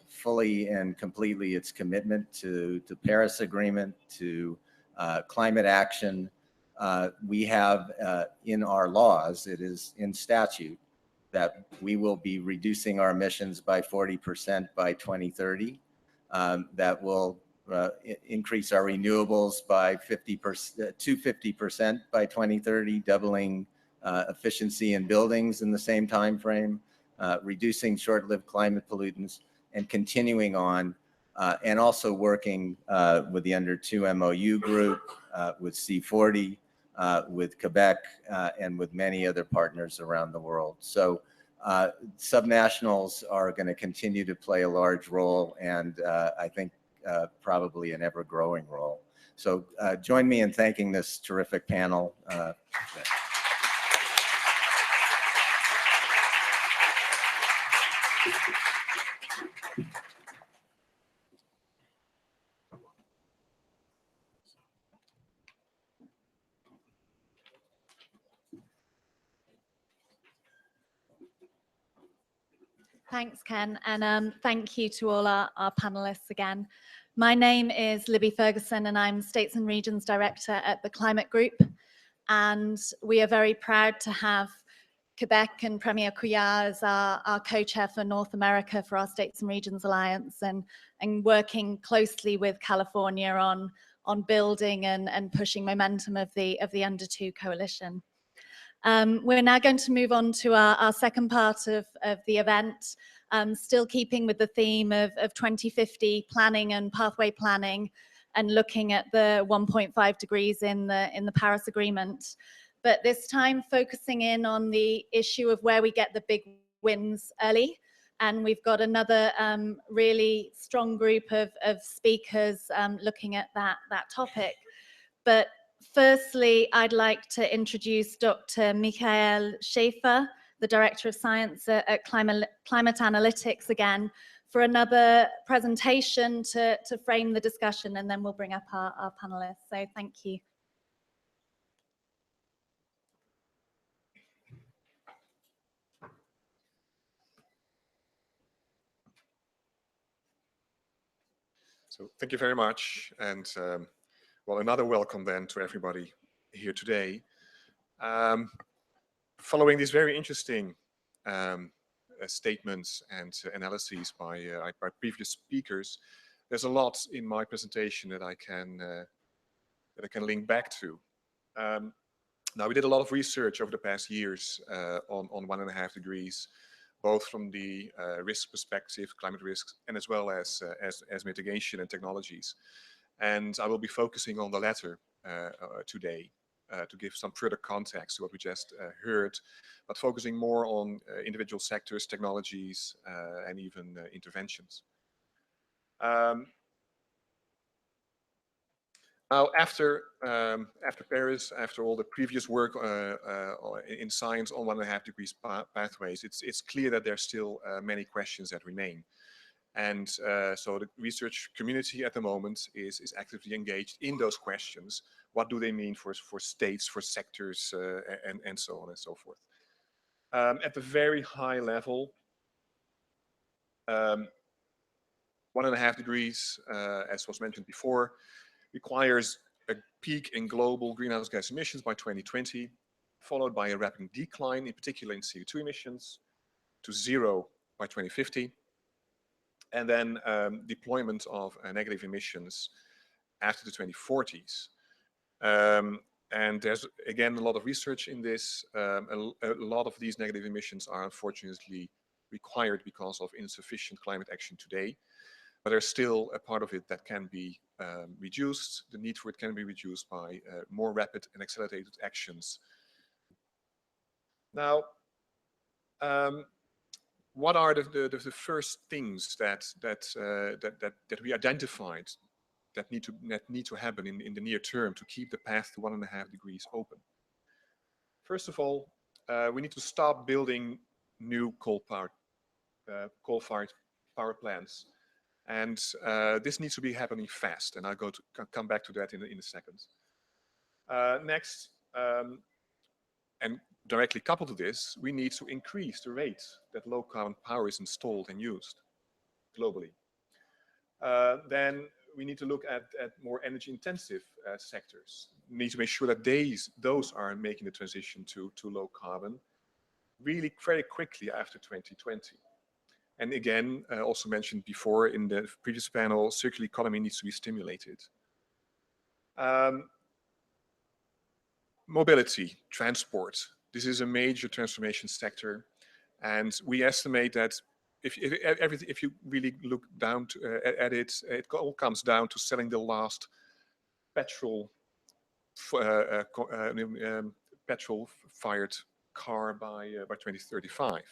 fully and completely its commitment to the Paris Agreement, to climate action. We have in our laws, it is in statute, that we will be reducing our emissions by 40% by 2030. That will increase our renewables by 50% by 2030, doubling efficiency in buildings in the same time frame, reducing short-lived climate pollutants, and continuing on, and also working with the Under 2 MOU group, with C40, with Quebec, and with many other partners around the world. So subnationals are going to continue to play a large role, and I think probably an ever-growing role. So join me in thanking this terrific panel. Thanks, Ken, and thank you to all our panelists again. My name is Libby Ferguson, and I'm States and Regions Director at the Climate Group. And we are very proud to have Quebec and Premier Couillard as our co-chair for North America for our States and Regions Alliance, and working closely with California on building and pushing momentum of the Under 2 coalition. We're now going to move on to our second part of the event, still keeping with the theme of 2050 planning and pathway planning, and looking at the 1.5 degrees in the Paris Agreement. But this time focusing in on the issue of where we get the big wins early. And we've got another really strong group of speakers looking at that topic. But firstly, I'd like to introduce Dr. Mikhail Schaefer, the Director of Science at Climate Analytics again, for another presentation to frame the discussion, and then we'll bring up our panelists. So thank you. So thank you very much. And well, another welcome then to everybody here today. Following these very interesting statements and analyses by previous speakers, there's a lot in my presentation that I can link back to. Now, we did a lot of research over the past years on 1.5 degrees, both from the risk perspective, climate risks, and as well as mitigation and technologies. And I will be focusing on the latter today to give some further context to what we just heard, but focusing more on individual sectors, technologies, and even interventions. Now, after Paris, after all the previous work in science on 1.5 degrees pathways, it's clear that there's still many questions that remain. And so the research community at the moment is actively engaged in those questions. What do they mean for states, for sectors, and so on and so forth. At the very high level, 1.5 degrees, as was mentioned before, requires a peak in global greenhouse gas emissions by 2020, followed by a rapid decline, in particular in CO2 emissions, to 0 by 2050. And then deployment of negative emissions after the 2040s. And there's, again, a lot of research in this. A lot of these negative emissions are unfortunately required because of insufficient climate action today. But there's still a part of it that can be reduced. The need for it can be reduced by more rapid and accelerated actions. Now, what are the first things that we identified that need to happen in the near term to keep the path to 1.5 degrees open? First of all, we need to stop building new coal-fired power plants, and this needs to be happening fast. And I'll come back to that in a second. Next, and directly coupled to this, we need to increase the rate that low carbon power is installed and used globally. Then we need to look at more energy intensive sectors. We need to make sure that those are making the transition to low carbon really very quickly after 2020. And again, also mentioned before in the previous panel, circular economy needs to be stimulated. Mobility, transport. This is a major transformation sector, and we estimate that if you really look down at it, it all comes down to selling the last petrol-fired car by 2035.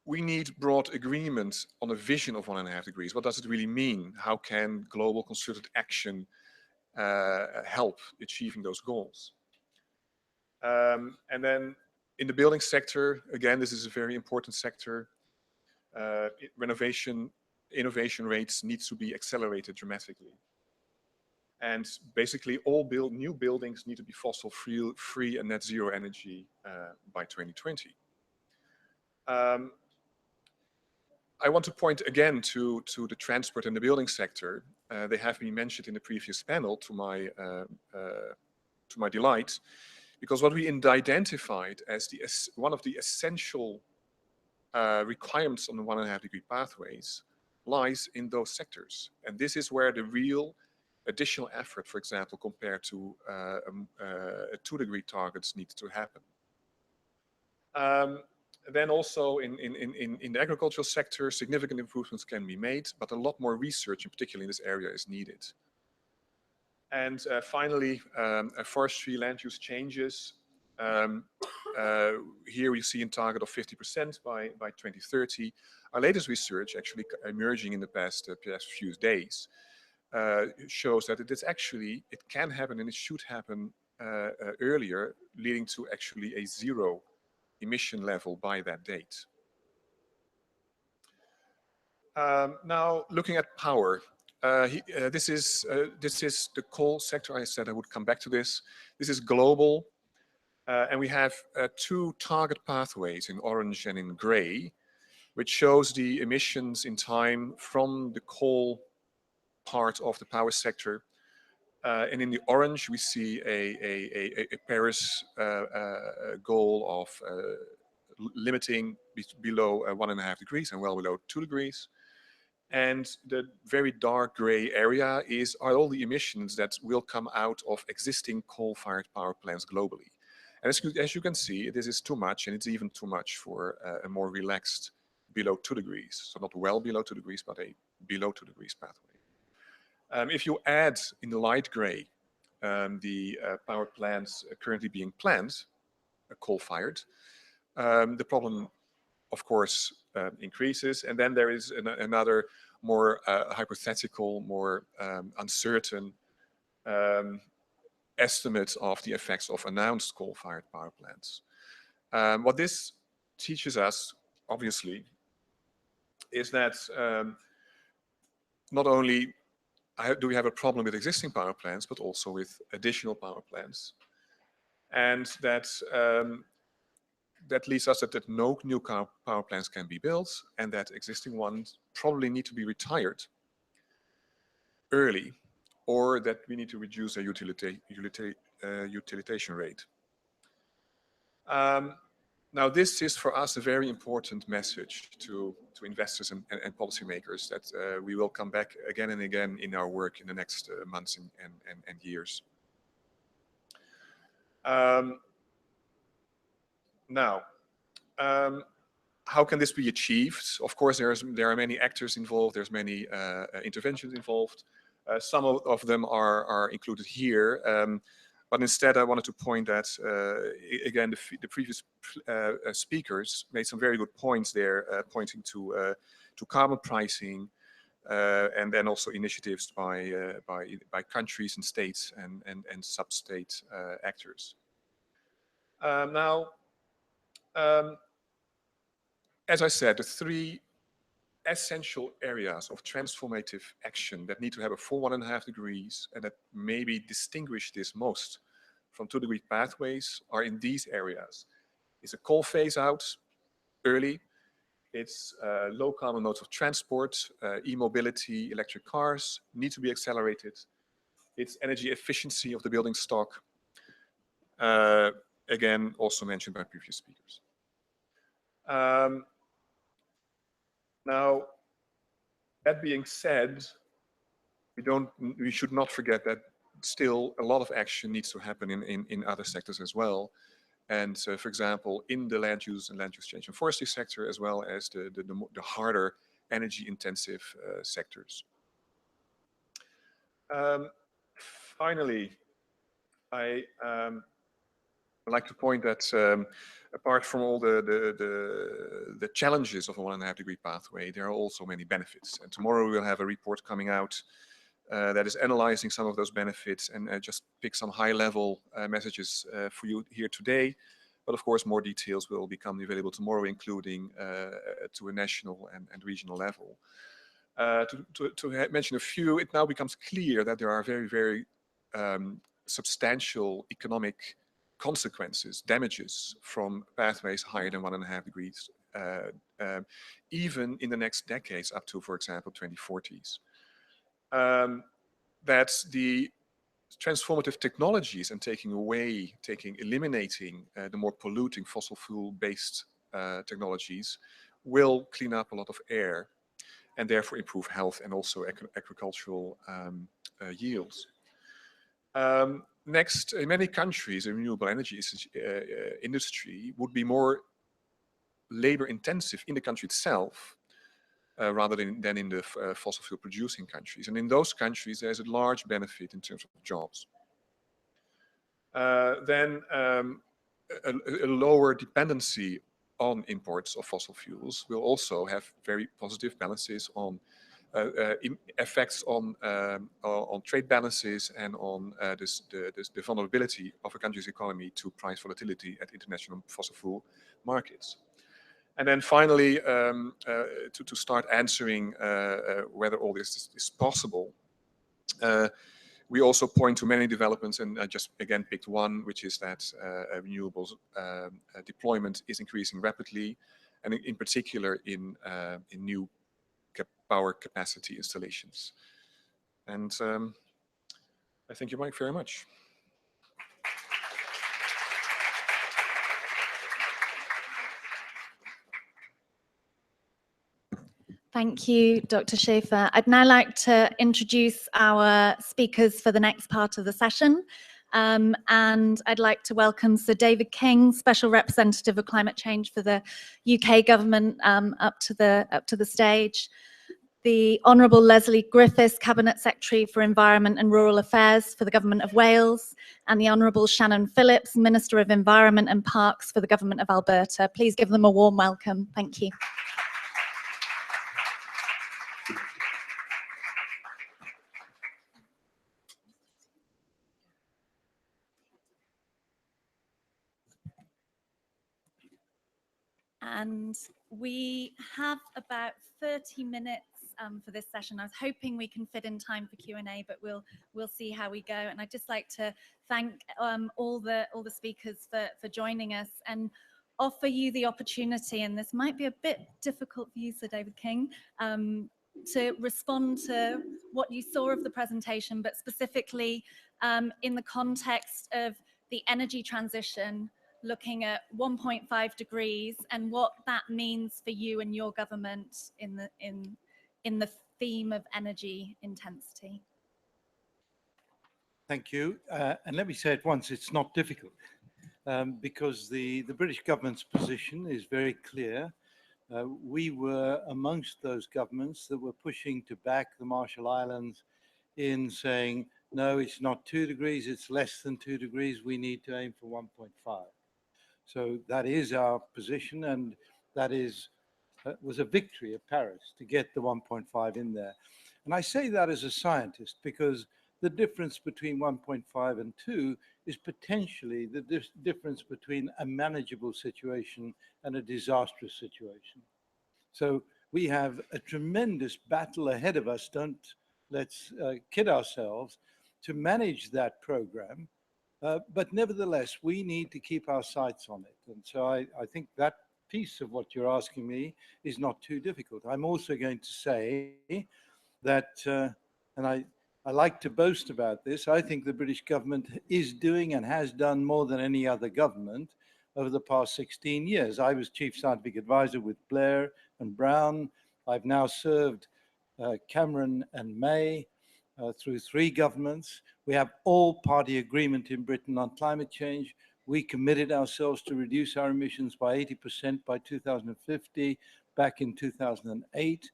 We need broad agreement on a vision of 1.5 degrees. What does it really mean? How can global concerted action help achieving those goals? And then in the building sector, again, this is a very important sector. Innovation rates need to be accelerated dramatically. And basically all new buildings need to be fossil free and net zero energy by 2020. I want to point again to the transport and the building sector. They have been mentioned in the previous panel to my delight, because what we identified as one of the essential requirements on the 1.5 degree pathways lies in those sectors. And this is where the real additional effort, for example, compared to 2 degree targets needs to happen. Then also in the agricultural sector, significant improvements can be made, but a lot more research, in particular in this area, is needed. And finally, forestry land use changes. Here we see a target of 50% by 2030. Our latest research, actually emerging in the past few days, shows that it can happen and it should happen earlier, leading to actually a zero emission level by that date. Now, looking at power, this is the coal sector. I said I would come back to this. This is global, and we have 2 target pathways in orange and in gray, which shows the emissions in time from the coal part of the power sector. And in the orange, we see a Paris goal of limiting below 1.5 degrees and well below 2 degrees. And the very dark gray area are all the emissions that will come out of existing coal-fired power plants globally. And as you can see, this is too much, and it's even too much for a more relaxed below 2 degrees. So not well below 2 degrees, but a below 2 degrees pathway. If you add in the light gray the power plants currently being planned, coal-fired, the problem, of course, increases. And then there is another more hypothetical, more uncertain estimate of the effects of announced coal-fired power plants. What this teaches us, obviously, is that not only do we have a problem with existing power plants, but also with additional power plants. And that leads us that no new power plants can be built, and that existing ones probably need to be retired early, or that we need to reduce their utilization rate. Now, this is for us a very important message to investors and policymakers that we will come back again and again in our work in the next months and years. Now, how can this be achieved? Of course, there are many actors involved. There's many interventions involved. Some of them are included here. But instead, I wanted to point that, again, the previous speakers made some very good points there, pointing to carbon pricing, and then also initiatives by countries and states and sub-state actors. Now, as I said, the 3 essential areas of transformative action that need to have a full 1.5 degrees and that maybe distinguish this most from 2 degree pathways are in these areas. It's a coal phase out early. It's low carbon modes of transport, e-mobility, electric cars need to be accelerated. It's energy efficiency of the building stock. Again, also mentioned by previous speakers. Now, that being said, we should not forget that still a lot of action needs to happen in other sectors as well. And for example, in the land use and land use change and forestry sector, as well as the harder energy intensive sectors. Finally, I I'd like to point that apart from all the challenges of a 1.5 degree pathway, there are also many benefits. And tomorrow we will have a report coming out that is analyzing some of those benefits and just pick some high-level messages for you here today. But of course, more details will become available tomorrow, including to a national and regional level. To mention a few, it now becomes clear that there are very, very substantial economic consequences, damages from pathways higher than 1.5 degrees, even in the next decades up to, for example, 2040s. That the transformative technologies and eliminating the more polluting fossil fuel-based technologies will clean up a lot of air and therefore improve health and also agricultural yields. Next, in many countries, the renewable energy industry would be more labor intensive in the country itself rather than in the fossil fuel producing countries. And in those countries, there's a large benefit in terms of jobs. Then a lower dependency on imports of fossil fuels will also have very positive balances on effects on trade balances and on the vulnerability of a country's economy to price volatility at international fossil fuel markets. And then finally, to start answering whether all this is possible, we also point to many developments, and I just again picked one, which is that renewables deployment is increasing rapidly, and in particular in new power capacity installations. And I thank you, Mike, very much. Thank you, Dr. Schaefer. I'd now like to introduce our speakers for the next part of the session. And I'd like to welcome Sir David King, Special Representative of Climate Change for the UK government, up to the stage. The Honourable Leslie Griffiths, Cabinet Secretary for Environment and Rural Affairs for the Government of Wales, and the Honourable Shannon Phillips, Minister of Environment and Parks for the Government of Alberta. Please give them a warm welcome. Thank you. And we have about 30 minutes for this session. I was hoping we can fit in time for Q&A, but we'll see how we go. And I'd just like to thank all the speakers for joining us and offer you the opportunity, and this might be a bit difficult for you, Sir David King, to respond to what you saw of the presentation, but specifically in the context of the energy transition, looking at 1.5 degrees and what that means for you and your government in the theme of energy intensity. Thank you. And let me say at once, it's not difficult because the British government's position is very clear. We were amongst those governments that were pushing to back the Marshall Islands in saying, no, it's not 2 degrees, it's less than 2 degrees. We need to aim for 1.5. So that is our position, and that was a victory at Paris to get the 1.5 in there. And I say that as a scientist because the difference between 1.5 and 2 is potentially the difference between a manageable situation and a disastrous situation. So we have a tremendous battle ahead of us. Let's kid ourselves, to manage that program. But nevertheless, we need to keep our sights on it. And so I think that piece of what you're asking me is not too difficult. I'm also going to say that, and I like to boast about this, I think the British government is doing and has done more than any other government over the past 16 years. I was Chief Scientific Advisor with Blair and Brown. I've now served Cameron and May through 3 governments. We have all-party agreement in Britain on climate change. We committed ourselves to reduce our emissions by 80% by 2050, back in 2008,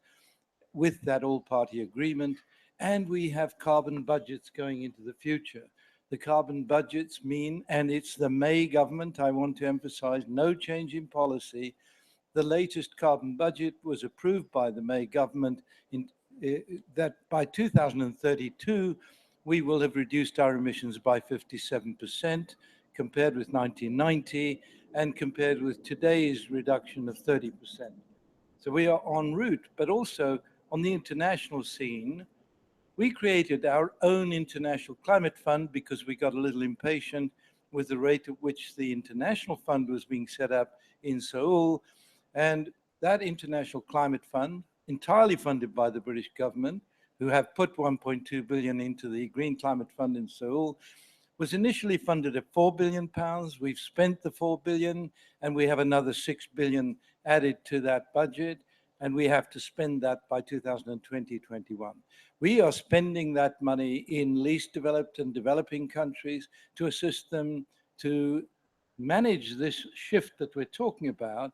with that all-party agreement. And we have carbon budgets going into the future. The carbon budgets mean, and it's the May government, I want to emphasize, no change in policy. The latest carbon budget was approved by the May government in that by 2032, we will have reduced our emissions by 57% compared with 1990 and compared with today's reduction of 30%. So we are en route, but also on the international scene, we created our own international climate fund because we got a little impatient with the rate at which the international fund was being set up in Seoul. And that international climate fund, entirely funded by the British government, who have put 1.2 billion into the Green Climate Fund in Seoul, was initially funded at 4 billion pounds. We've spent the 4 billion and we have another 6 billion added to that budget. And we have to spend that by 2020-21. We are spending that money in least developed and developing countries to assist them to manage this shift that we're talking about.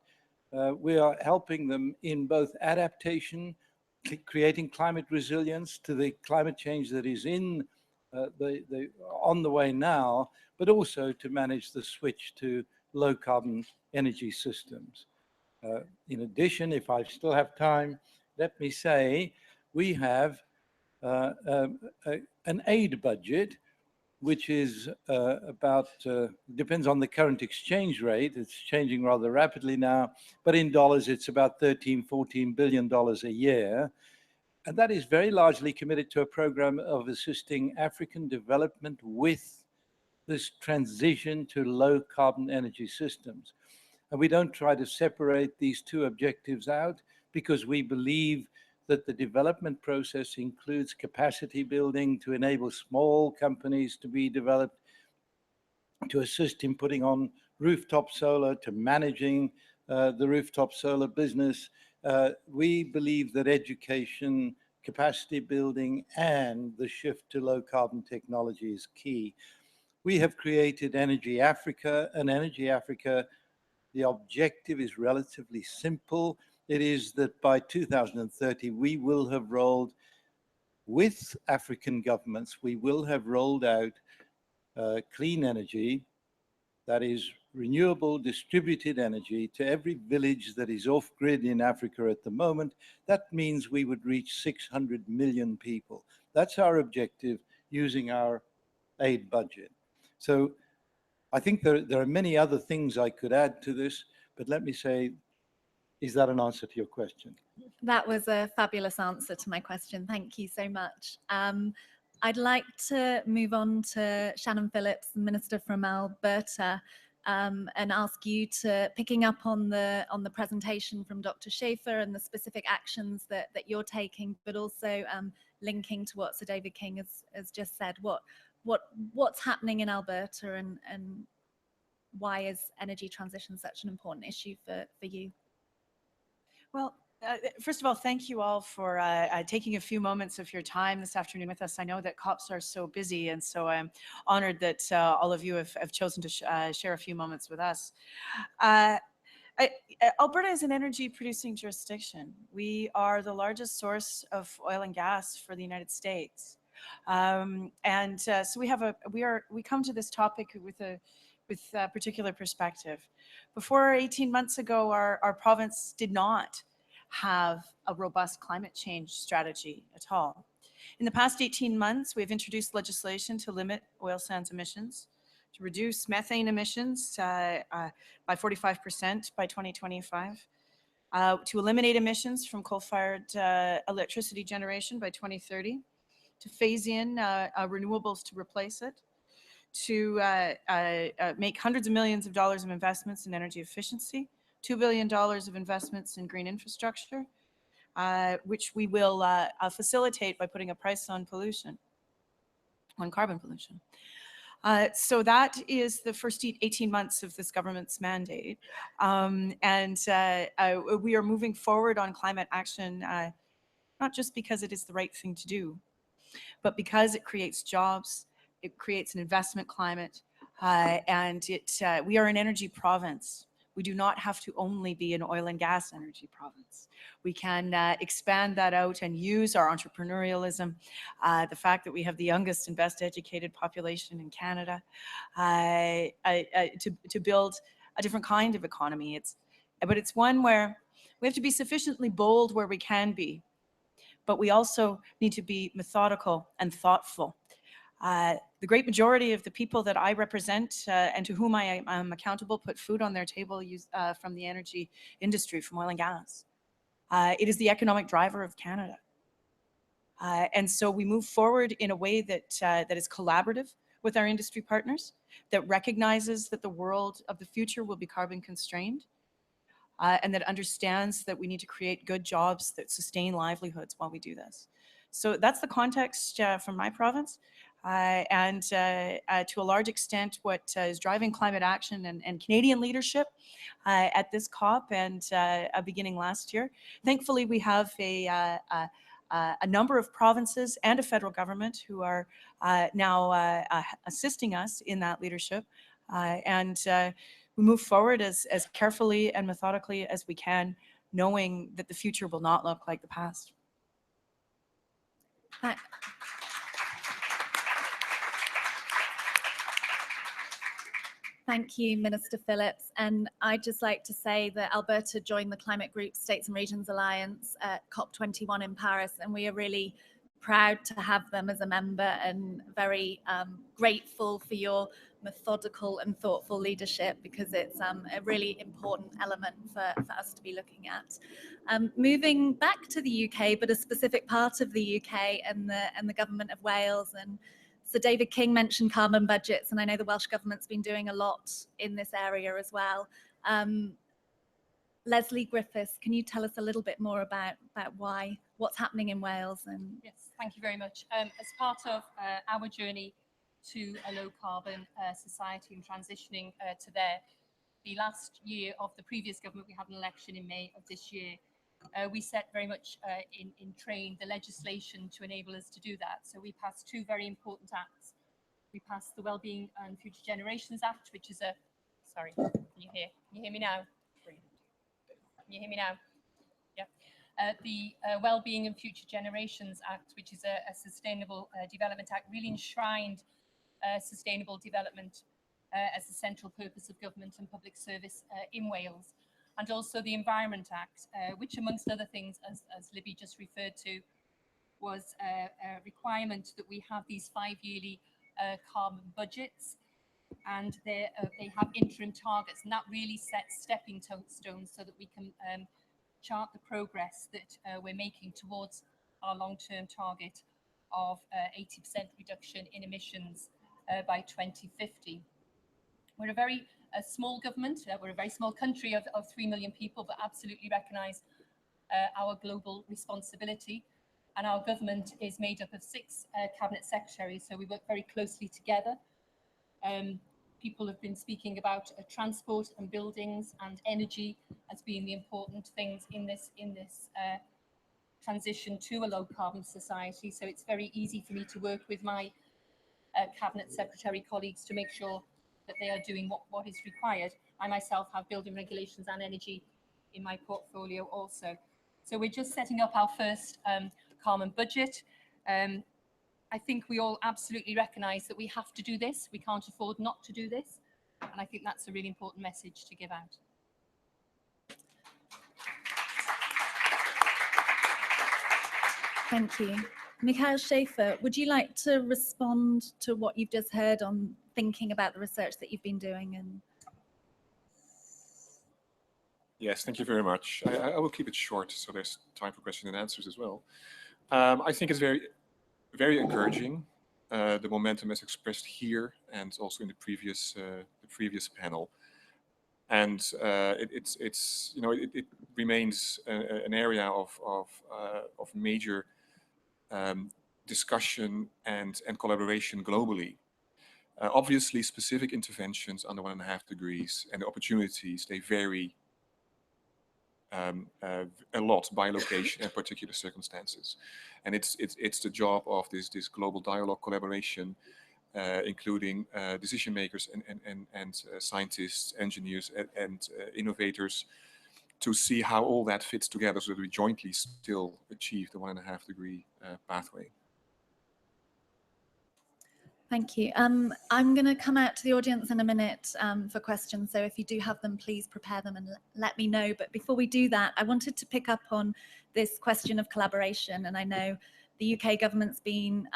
We are helping them in both adaptation, creating climate resilience to the climate change that is in on the way now, but also to manage the switch to low carbon energy systems. In addition, if I still have time, let me say we have an aid budget, which is about, depends on the current exchange rate. It's changing rather rapidly now, but in dollars, it's about $13–14 billion a year. And that is very largely committed to a program of assisting African development with this transition to low carbon energy systems. And we don't try to separate these two objectives out because we believe that the development process includes capacity building to enable small companies to be developed, to assist in putting on rooftop solar, to managing the rooftop solar business. We believe that education, capacity building, and the shift to low carbon technology is key. We have created Energy Africa, and Energy Africa, the objective is relatively simple. It is that by 2030, we will have rolled, with African governments, we will have rolled out clean energy, that is renewable distributed energy, to every village that is off-grid in Africa at the moment. That means we would reach 600 million people. That's our objective using our aid budget. So I think there are many other things I could add to this, but let me say, is that an answer to your question? That was a fabulous answer to my question. Thank you so much. I'd like to move on to Shannon Phillips, the Minister from Alberta, and ask you to, picking up on the presentation from Dr. Schaefer and the specific actions that you're taking, but also linking to what Sir David King has just said. What's happening in Alberta and why is energy transition such an important issue for you? Well, first of all, thank you all for taking a few moments of your time this afternoon with us. I know that COPs are so busy, and so I'm honored that all of you have chosen to share a few moments with us. Alberta is an energy producing jurisdiction. We are the largest source of oil and gas for the United States. So we come to this topic with a particular perspective. Before 18 months ago, our province did not have a robust climate change strategy at all. In the past 18 months, we've introduced legislation to limit oil sands emissions, to reduce methane emissions by 45% by 2025, to eliminate emissions from coal-fired electricity generation by 2030, to phase in renewables to replace it, to make hundreds of millions of dollars of investments in energy efficiency, $2 billion of investments in green infrastructure, which we will facilitate by putting a price on pollution, on carbon pollution. So that is the first 18 months of this government's mandate. We are moving forward on climate action, not just because it is the right thing to do, but because it creates jobs, it creates an investment climate, and we are an energy province. We do not have to only be an oil and gas energy province. We can expand that out and use our entrepreneurialism, the fact that we have the youngest and best educated population in Canada, to build a different kind of economy. But it's one where we have to be sufficiently bold where we can be, but we also need to be methodical and thoughtful. The great majority of the people that I represent and to whom I am accountable put food on their table from the energy industry, from oil and gas. It is the economic driver of Canada. And so we move forward in a way that, that is collaborative with our industry partners, that recognizes that the world of the future will be carbon constrained, and that understands that we need to create good jobs that sustain livelihoods while we do this. So that's the context from my province. And to a large extent, what is driving climate action and Canadian leadership at this COP and beginning last year. Thankfully, we have a number of provinces and a federal government who are now assisting us in that leadership. And we move forward as carefully and methodically as we can, knowing that the future will not look like the past. Thank you, Minister Phillips. And I'd just like to say that Alberta joined the Climate Group States and Regions Alliance at COP21 in Paris, and we are really proud to have them as a member and very grateful for your methodical and thoughtful leadership, because it's a really important element for us to be looking at. Moving back to the UK, but a specific part of the UK and the Government of Wales. And so David King mentioned carbon budgets, and I know the Welsh Government's been doing a lot in this area as well. Leslie Griffiths, can you tell us a little bit more about what's happening in Wales? And yes, thank you very much. As part of our journey to a low carbon society and transitioning to there, the last year of the previous government, we had an election in May of this year. We set very much in train the legislation to enable us to do that. So we passed two very important acts. We passed the Wellbeing and Future Generations Act, which is a, sorry, can you hear me now? Brilliant. Can you hear me now? Yeah. The Wellbeing and Future Generations Act, which is a Sustainable Development Act, really enshrined sustainable development as a central purpose of government and public service in Wales. And also the Environment Act, which amongst other things, as Libby just referred to, was a requirement that we have these 5-yearly carbon budgets, and they have interim targets, and that really sets stepping stones so that we can chart the progress that we're making towards our long-term target of 80% reduction in emissions by 2050. We're a very small government, we're a very small country of 3 million people, but absolutely recognise our global responsibility. And our government is made up of 6 cabinet secretaries, so we work very closely together. People have been speaking about transport and buildings and energy as being the important things in this transition to a low carbon society. So it's very easy for me to work with my cabinet secretary colleagues to make sure that they are doing what is required. I myself have building regulations and energy in my portfolio also. So we're just setting up our first carbon budget. I think we all absolutely recognise that we have to do this. We can't afford not to do this. And I think that's a really important message to give out. thank you. Mikhail Schaefer, would you like to respond to what you've just heard on thinking about the research that you've been doing? And Yes, thank you very much. I will keep it short, so there's time for questions and answers as well. I think it's very, very encouraging, the momentum as expressed here and also in the previous panel. And it's you know it remains an area of major discussion and collaboration globally. Obviously, specific interventions under 1.5 degrees and the opportunities, they vary a lot by location and particular circumstances. And it's the job of this global dialogue collaboration including decision makers and scientists, engineers, and innovators, to see how all that fits together so that we jointly still achieve the 1.5 degree pathway. Thank you. I'm going to come out to the audience in a minute for questions. So if you do have them, please prepare them and let me know. But before we do that, I wanted to pick up on this question of collaboration. And I know the UK government's been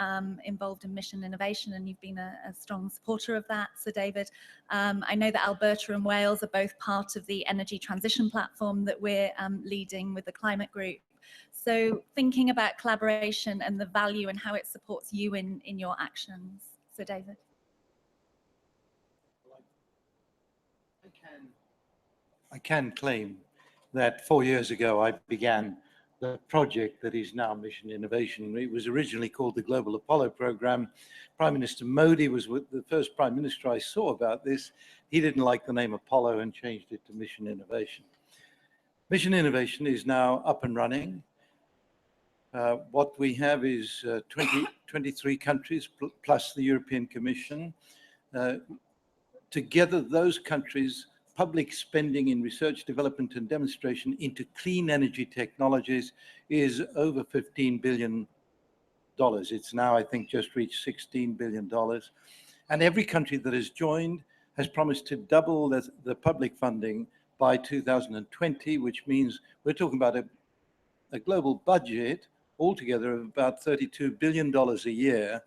involved in mission innovation, and you've been a strong supporter of that, Sir David. I know that Alberta and Wales are both part of the energy transition platform that we're leading with the climate group. So thinking about collaboration and the value and how it supports you in your actions. So David. I can claim that 4 years ago I began the project that is now Mission Innovation. It was originally called the Global Apollo Program. Prime Minister Modi was the first Prime Minister I saw about this. He didn't like the name Apollo and changed it to Mission Innovation. Mission Innovation is now up and running. What we have is 23 countries plus the European Commission. Together, those countries, public spending in research, development and demonstration into clean energy technologies is over $15 billion. It's now, I think, just reached $16 billion. And every country that has joined has promised to double the public funding by 2020, which means we're talking about a global budget altogether of about $32 billion a year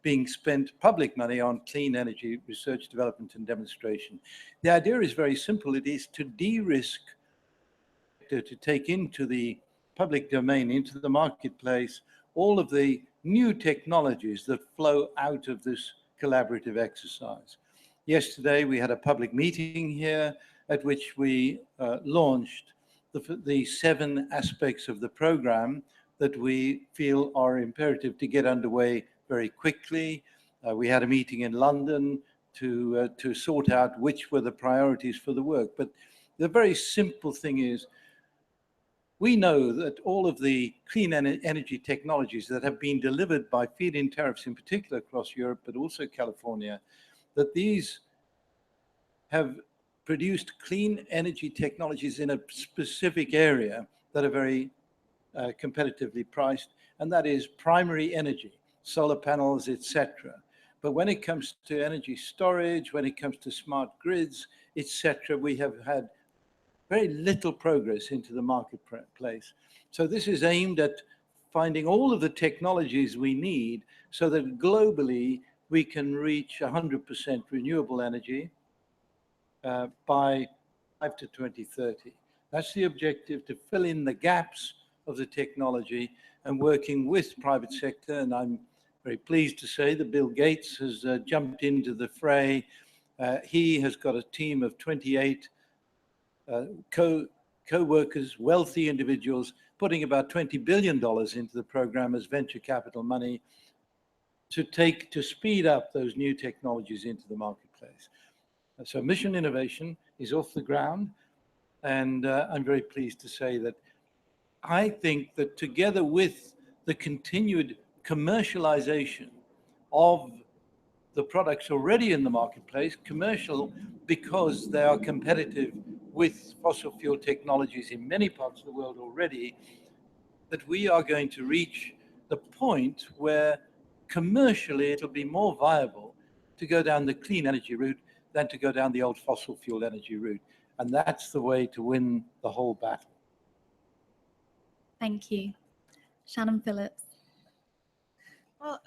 being spent, public money, on clean energy research, development and demonstration. The idea is very simple. It is to de-risk, to take into the public domain, into the marketplace, all of the new technologies that flow out of this collaborative exercise. Yesterday, we had a public meeting here at which we launched the 7 aspects of the program that we feel are imperative to get underway very quickly. We had a meeting in London to sort out which were the priorities for the work. But the very simple thing is, we know that all of the clean energy technologies that have been delivered by feed-in tariffs in particular across Europe, but also California, that these have produced clean energy technologies in a specific area that are very competitively priced, and that is primary energy, solar panels, etc. But when it comes to energy storage, when it comes to smart grids, etc., we have had very little progress into the marketplace. So this is aimed at finding all of the technologies we need so that globally we can reach 100% renewable energy by 2030. That's the objective, to fill in the gaps of the technology, and working with private sector. And I'm very pleased to say that Bill Gates has jumped into the fray. He has got a team of 28 co-workers, wealthy individuals, putting about $20 billion into the program as venture capital money to speed up those new technologies into the marketplace. So Mission Innovation is off the ground, and I'm very pleased to say that I think that together with the continued commercialization of the products already in the marketplace, commercial because they are competitive with fossil fuel technologies in many parts of the world already, that we are going to reach the point where commercially it'll be more viable to go down the clean energy route than to go down the old fossil fuel energy route. And that's the way to win the whole battle. Thank you. Shannon Phillips. Well,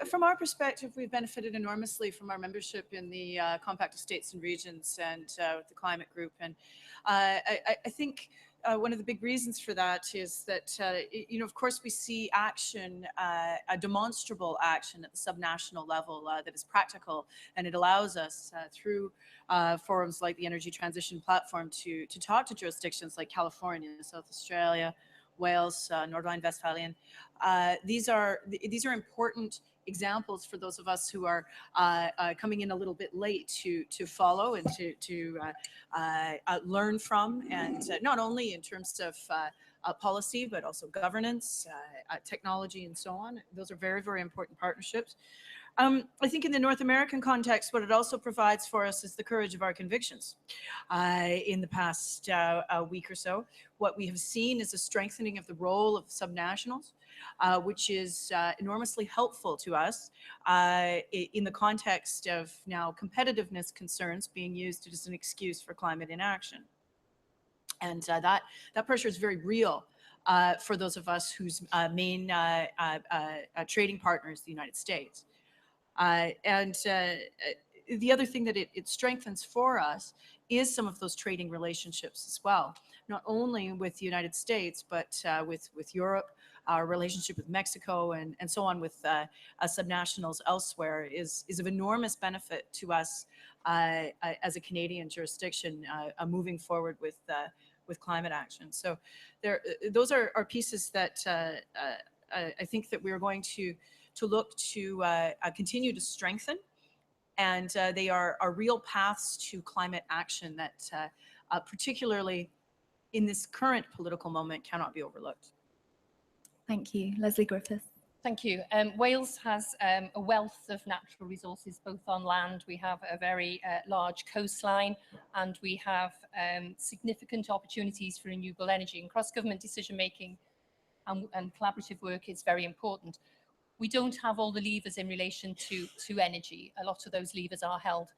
from our perspective, we've benefited enormously from our membership in the Compact of States and Regions and the Climate Group. And I think one of the big reasons for that is that, of course, we see action, a demonstrable action at the subnational level that is practical, and it allows us through forums like the Energy Transition Platform to talk to jurisdictions like California, South Australia, Wales, North Rhine-Westphalian. These are important examples for those of us who are coming in a little bit late to follow and to learn from, and not only in terms of policy, but also governance, technology, and so on. Those are very, very important partnerships. I think in the North American context, what it also provides for us is the courage of our convictions. In the past week or so, what we have seen is a strengthening of the role of subnationals, which is enormously helpful to us in the context of now competitiveness concerns being used as an excuse for climate inaction. And that pressure is very real for those of us whose main trading partner is the United States. The other thing that it strengthens for us is some of those trading relationships as well, not only with the United States, but with Europe, our relationship with Mexico, and so on with subnationals elsewhere is of enormous benefit to us as a Canadian jurisdiction moving forward with climate action. So those are pieces that I think that we're going to look to continue to strengthen, and they are real paths to climate action that particularly in this current political moment cannot be overlooked. Thank you. Leslie Griffiths. Thank you. Wales has a wealth of natural resources, both on land. We have a very large coastline, and we have significant opportunities for renewable energy. And cross-government decision-making and collaborative work is very important. We don't have all the levers in relation to energy. A lot of those levers are held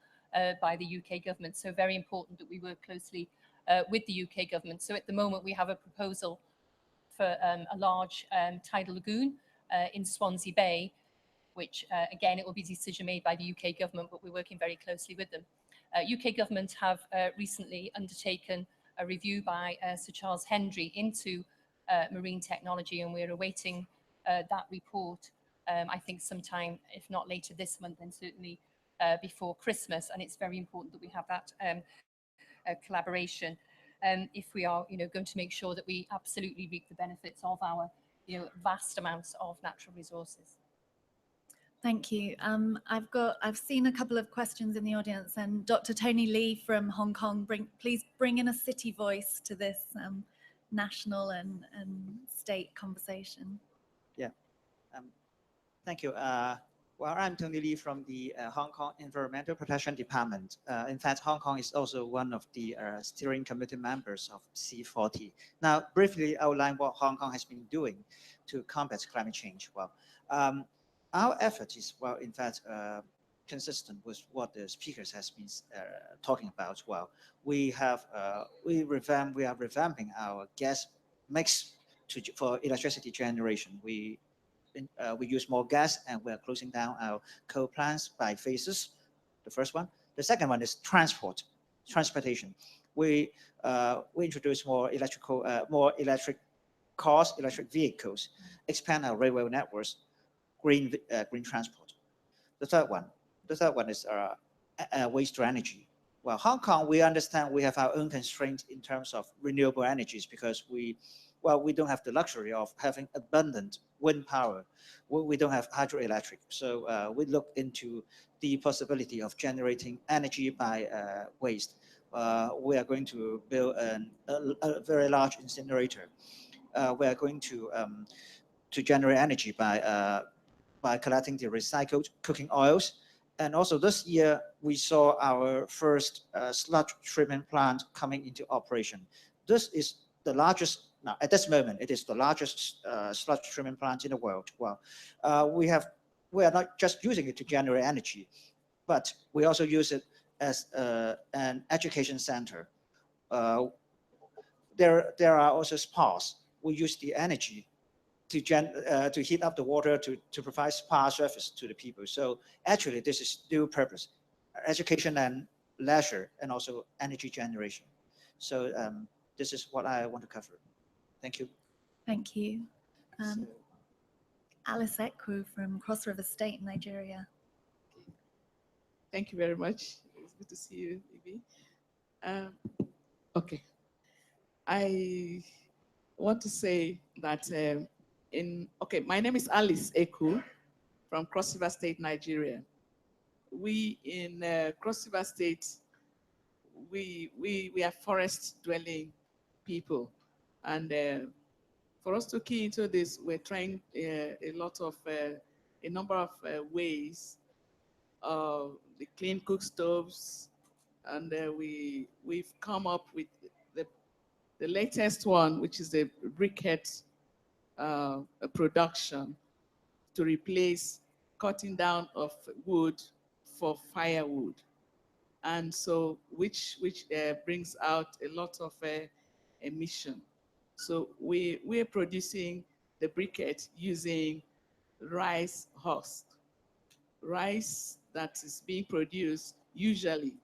by the UK government, so very important that we work closely with the UK government. So at the moment, we have a proposal for a large tidal lagoon in Swansea Bay, which again, it will be a decision made by the UK government, but we're working very closely with them. UK government have recently undertaken a review by Sir Charles Hendry into marine technology, and we're awaiting that report, I think sometime, if not later this month, then certainly before Christmas. And it's very important that we have that collaboration if we are, going to make sure that we absolutely reap the benefits of our, vast amounts of natural resources. Thank you. I've seen a couple of questions in the audience, and Dr. Tony Lee from Hong Kong, please bring in a city voice to this national and state conversation. Yeah. Thank you. Well, I'm Tony Lee from the Hong Kong Environmental Protection Department. In fact, Hong Kong is also one of the steering committee members of C40. Now, briefly outline what Hong Kong has been doing to combat climate change. Well, our effort is, well, in fact, consistent with what the speakers has been talking about. Well, we are revamping our gas mix for electricity generation. We use more gas, and we're closing down our coal plants by phases. The first one. The second one is transportation. We introduce more electric cars, electric vehicles, expand our railway networks, green transport. The third one is waste to energy. Well, Hong Kong, we understand we have our own constraints in terms of renewable energies because we don't have the luxury of having abundant wind power. We don't have hydroelectric. So we look into the possibility of generating energy by waste. We are going to build a very large incinerator. We are going to generate energy by collecting the recycled cooking oils. And also this year, we saw our first sludge treatment plant coming into operation. This is the largest. Now, at this moment, it is the largest sludge treatment plant in the world. Well, we are not just using it to generate energy, but we also use it as an education center. There are also spas. We use the energy to heat up the water to provide spa service to the people. So actually, this is dual purpose: education and leisure, and also energy generation. So this is what I want to cover. Thank you. Thank you. Alice Ekwu from Cross River State, Nigeria. Thank you very much. It's good to see you, Ibi. Okay. I want to say that my name is Alice Ekwu from Cross River State, Nigeria. We in Cross River State, we are forest-dwelling people. And for us to key into this, we're trying a number of ways the clean cook stoves, and we've come up with the latest one, which is the briquette production to replace cutting down of wood for firewood. And so, which brings out a lot of emission. So we're producing the briquette using rice husk. Rice that is being produced usually,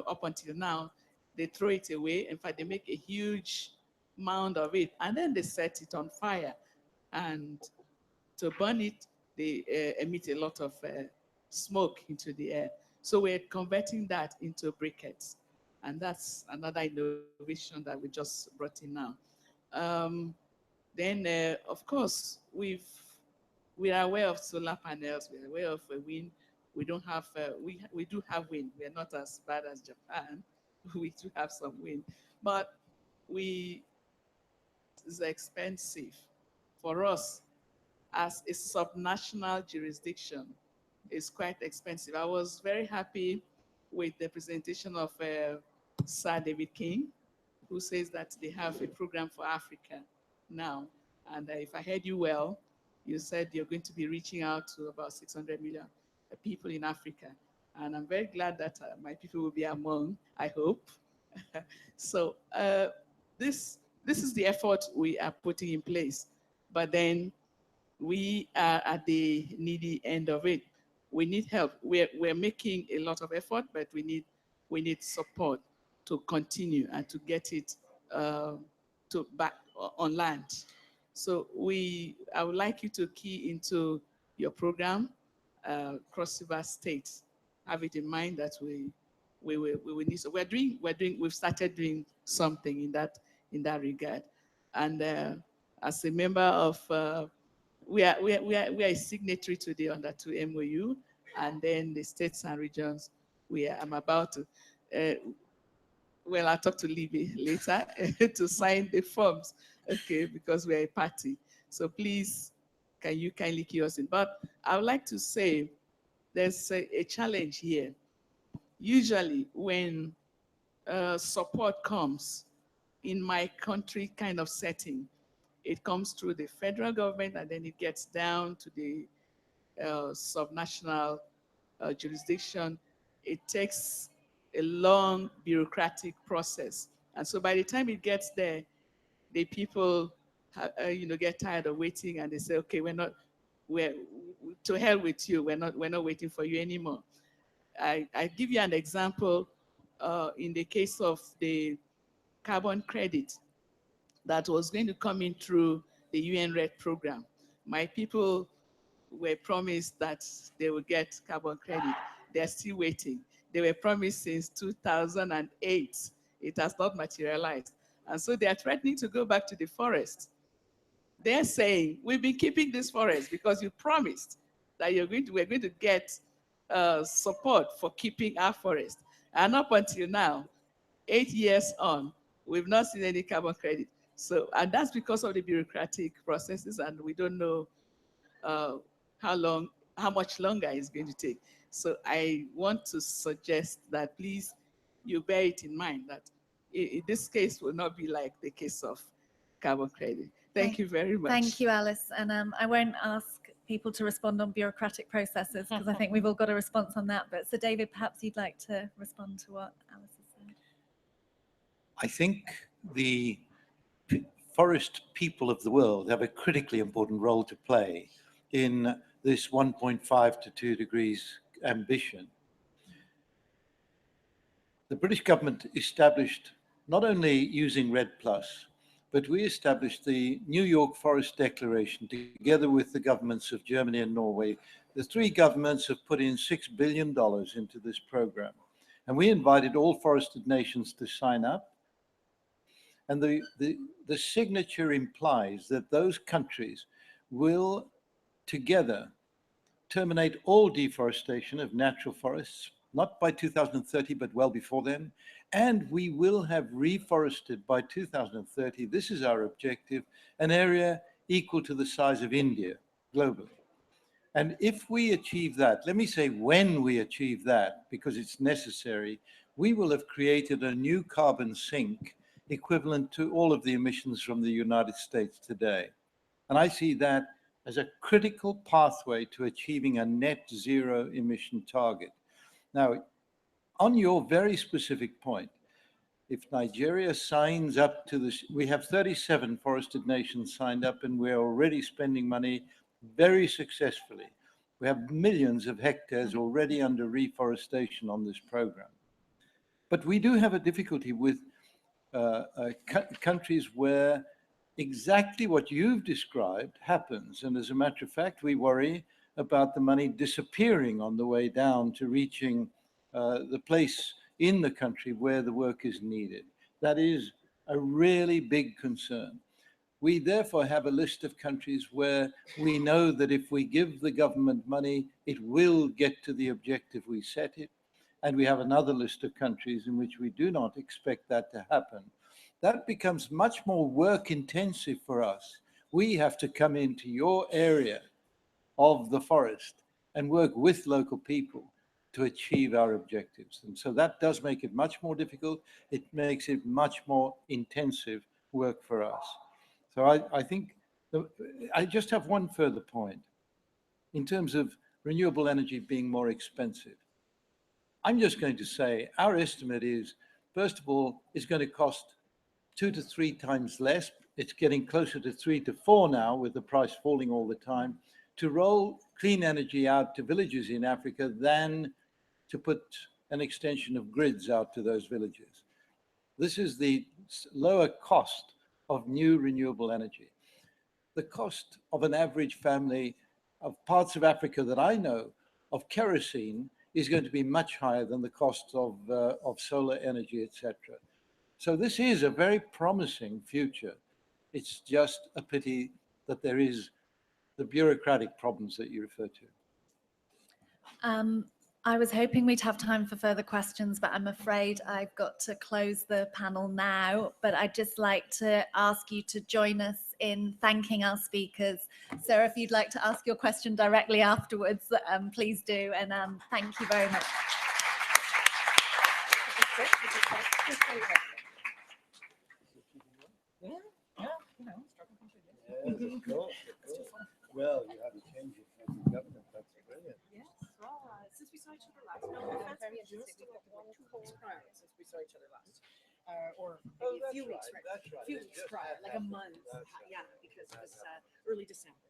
up until now, they throw it away. In fact, they make a huge mound of it, and then they set it on fire. And to burn it, they emit a lot of smoke into the air. So we're converting that into briquettes. And that's another innovation that we just brought in now. Then, of course, we are aware of solar panels. We're aware of wind. We don't have, we do have wind. We're not as bad as Japan. We do have some wind. But it's expensive for us as a subnational jurisdiction. It's quite expensive. I was very happy with the presentation of Sir David King, who says that they have a program for Africa now. And if I heard you well, you said you're going to be reaching out to about 600 million people in Africa. And I'm very glad that my people will be among, I hope. So this is the effort we are putting in place. But then we are at the needy end of it. We need help. We're making a lot of effort, but we need support to continue and to get it to back on land. So I would like you to key into your program, Cross River States. Have it in mind that we will need. So we've started doing something in that regard. And as a member of we are a signatory to the Under 2 MOU, and then the states and regions. I'm about to. Well, I'll talk to Libby later to sign the forms, okay? Because we're a party. So please, can you kindly key us in? But I would like to say there's a challenge here. Usually, when support comes in my country kind of setting, it comes through the federal government, and then it gets down to the subnational jurisdiction. It takes a long bureaucratic process. And so by the time it gets there, the people get tired of waiting, and they say, okay, we're to hell with you. We're not waiting for you anymore. I give you an example in the case of the carbon credit that was going to come in through the UN RED program. My people were promised that they would get carbon credit. They're still waiting. They were promised since 2008. It has not materialized. And so they are threatening to go back to the forest. They're saying, we've been keeping this forest because you promised that we're going to get support for keeping our forest. And up until now, 8 years on, we've not seen any carbon credit. So, and that's because of the bureaucratic processes, and we don't know how much longer it's going to take. So I want to suggest that please, you bear it in mind that this case will not be like the case of carbon credit. Thank you very much. Thank you, Alice. And I won't ask people to respond on bureaucratic processes because I think we've all got a response on that. But so David, perhaps you'd like to respond to what Alice has said. I think the forest people of the world have a critically important role to play in this 1.5 to 2 degrees ambition. The British government established, not only using RED+, but we established the New York Forest Declaration together with the governments of Germany and Norway. The three governments have put in $6 billion into this program. And we invited all forested nations to sign up. And the signature implies that those countries will together terminate all deforestation of natural forests, not by 2030, but well before then. And we will have reforested by 2030, this is our objective, an area equal to the size of India globally. And if we achieve that, let me say when we achieve that, because it's necessary, we will have created a new carbon sink equivalent to all of the emissions from the United States today. And I see that as a critical pathway to achieving a net zero emission target. Now, on your very specific point, if Nigeria signs up to this, we have 37 forested nations signed up, and we're already spending money very successfully. We have millions of hectares already under reforestation on this program. But we do have a difficulty with countries where exactly what you've described happens. And as a matter of fact, we worry about the money disappearing on the way down to reaching the place in the country where the work is needed. That is a really big concern. We therefore have a list of countries where we know that if we give the government money, it will get to the objective we set it. And we have another list of countries in which we do not expect that to happen. That becomes much more work intensive for us. We have to come into your area of the forest and work with local people to achieve our objectives. And so that does make it much more difficult. It makes it much more intensive work for us. So I think, I just have one further point. In terms of renewable energy being more expensive, I'm just going to say our estimate is, first of all, it's going to cost 2 to 3 times less. It's getting closer to 3 to 4 now, with the price falling all the time, to roll clean energy out to villages in Africa than to put an extension of grids out to those villages. This is the lower cost of new renewable energy. The cost of an average family of parts of Africa that I know of kerosene is going to be much higher than the cost of solar energy, etc. So this is a very promising future. It's just a pity that there is the bureaucratic problems that you refer to. I was hoping we'd have time for further questions, but I'm afraid I've got to close the panel now. But I'd just like to ask you to join us in thanking our speakers. Sarah, if you'd like to ask your question directly afterwards, please do. And thank you very much. Well, you have a change of government. That's brilliant. Yes, well, since we saw each other last, very interesting. We've got 2 weeks prior since we saw each other last, or maybe a few weeks, right? That's right. A few weeks prior, like a month. Yeah, because it was early December.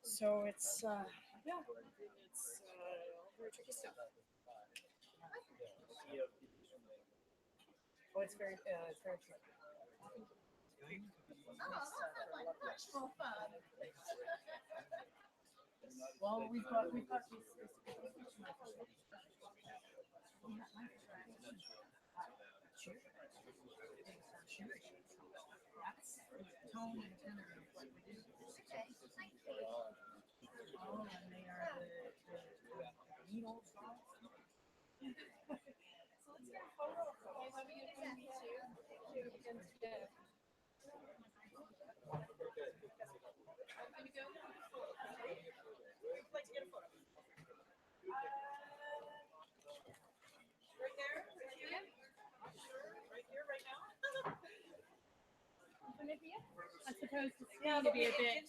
So it's yeah, it's very tricky stuff. Oh, it's very tricky. Well, we've got these. That's tone and tenor of what we do. Oh, and they are the needles. So let's get a photo. Okay, let me get these here. Like to get a photo. Right there? Right here? Right here, right now? I suppose the screen would be a bit.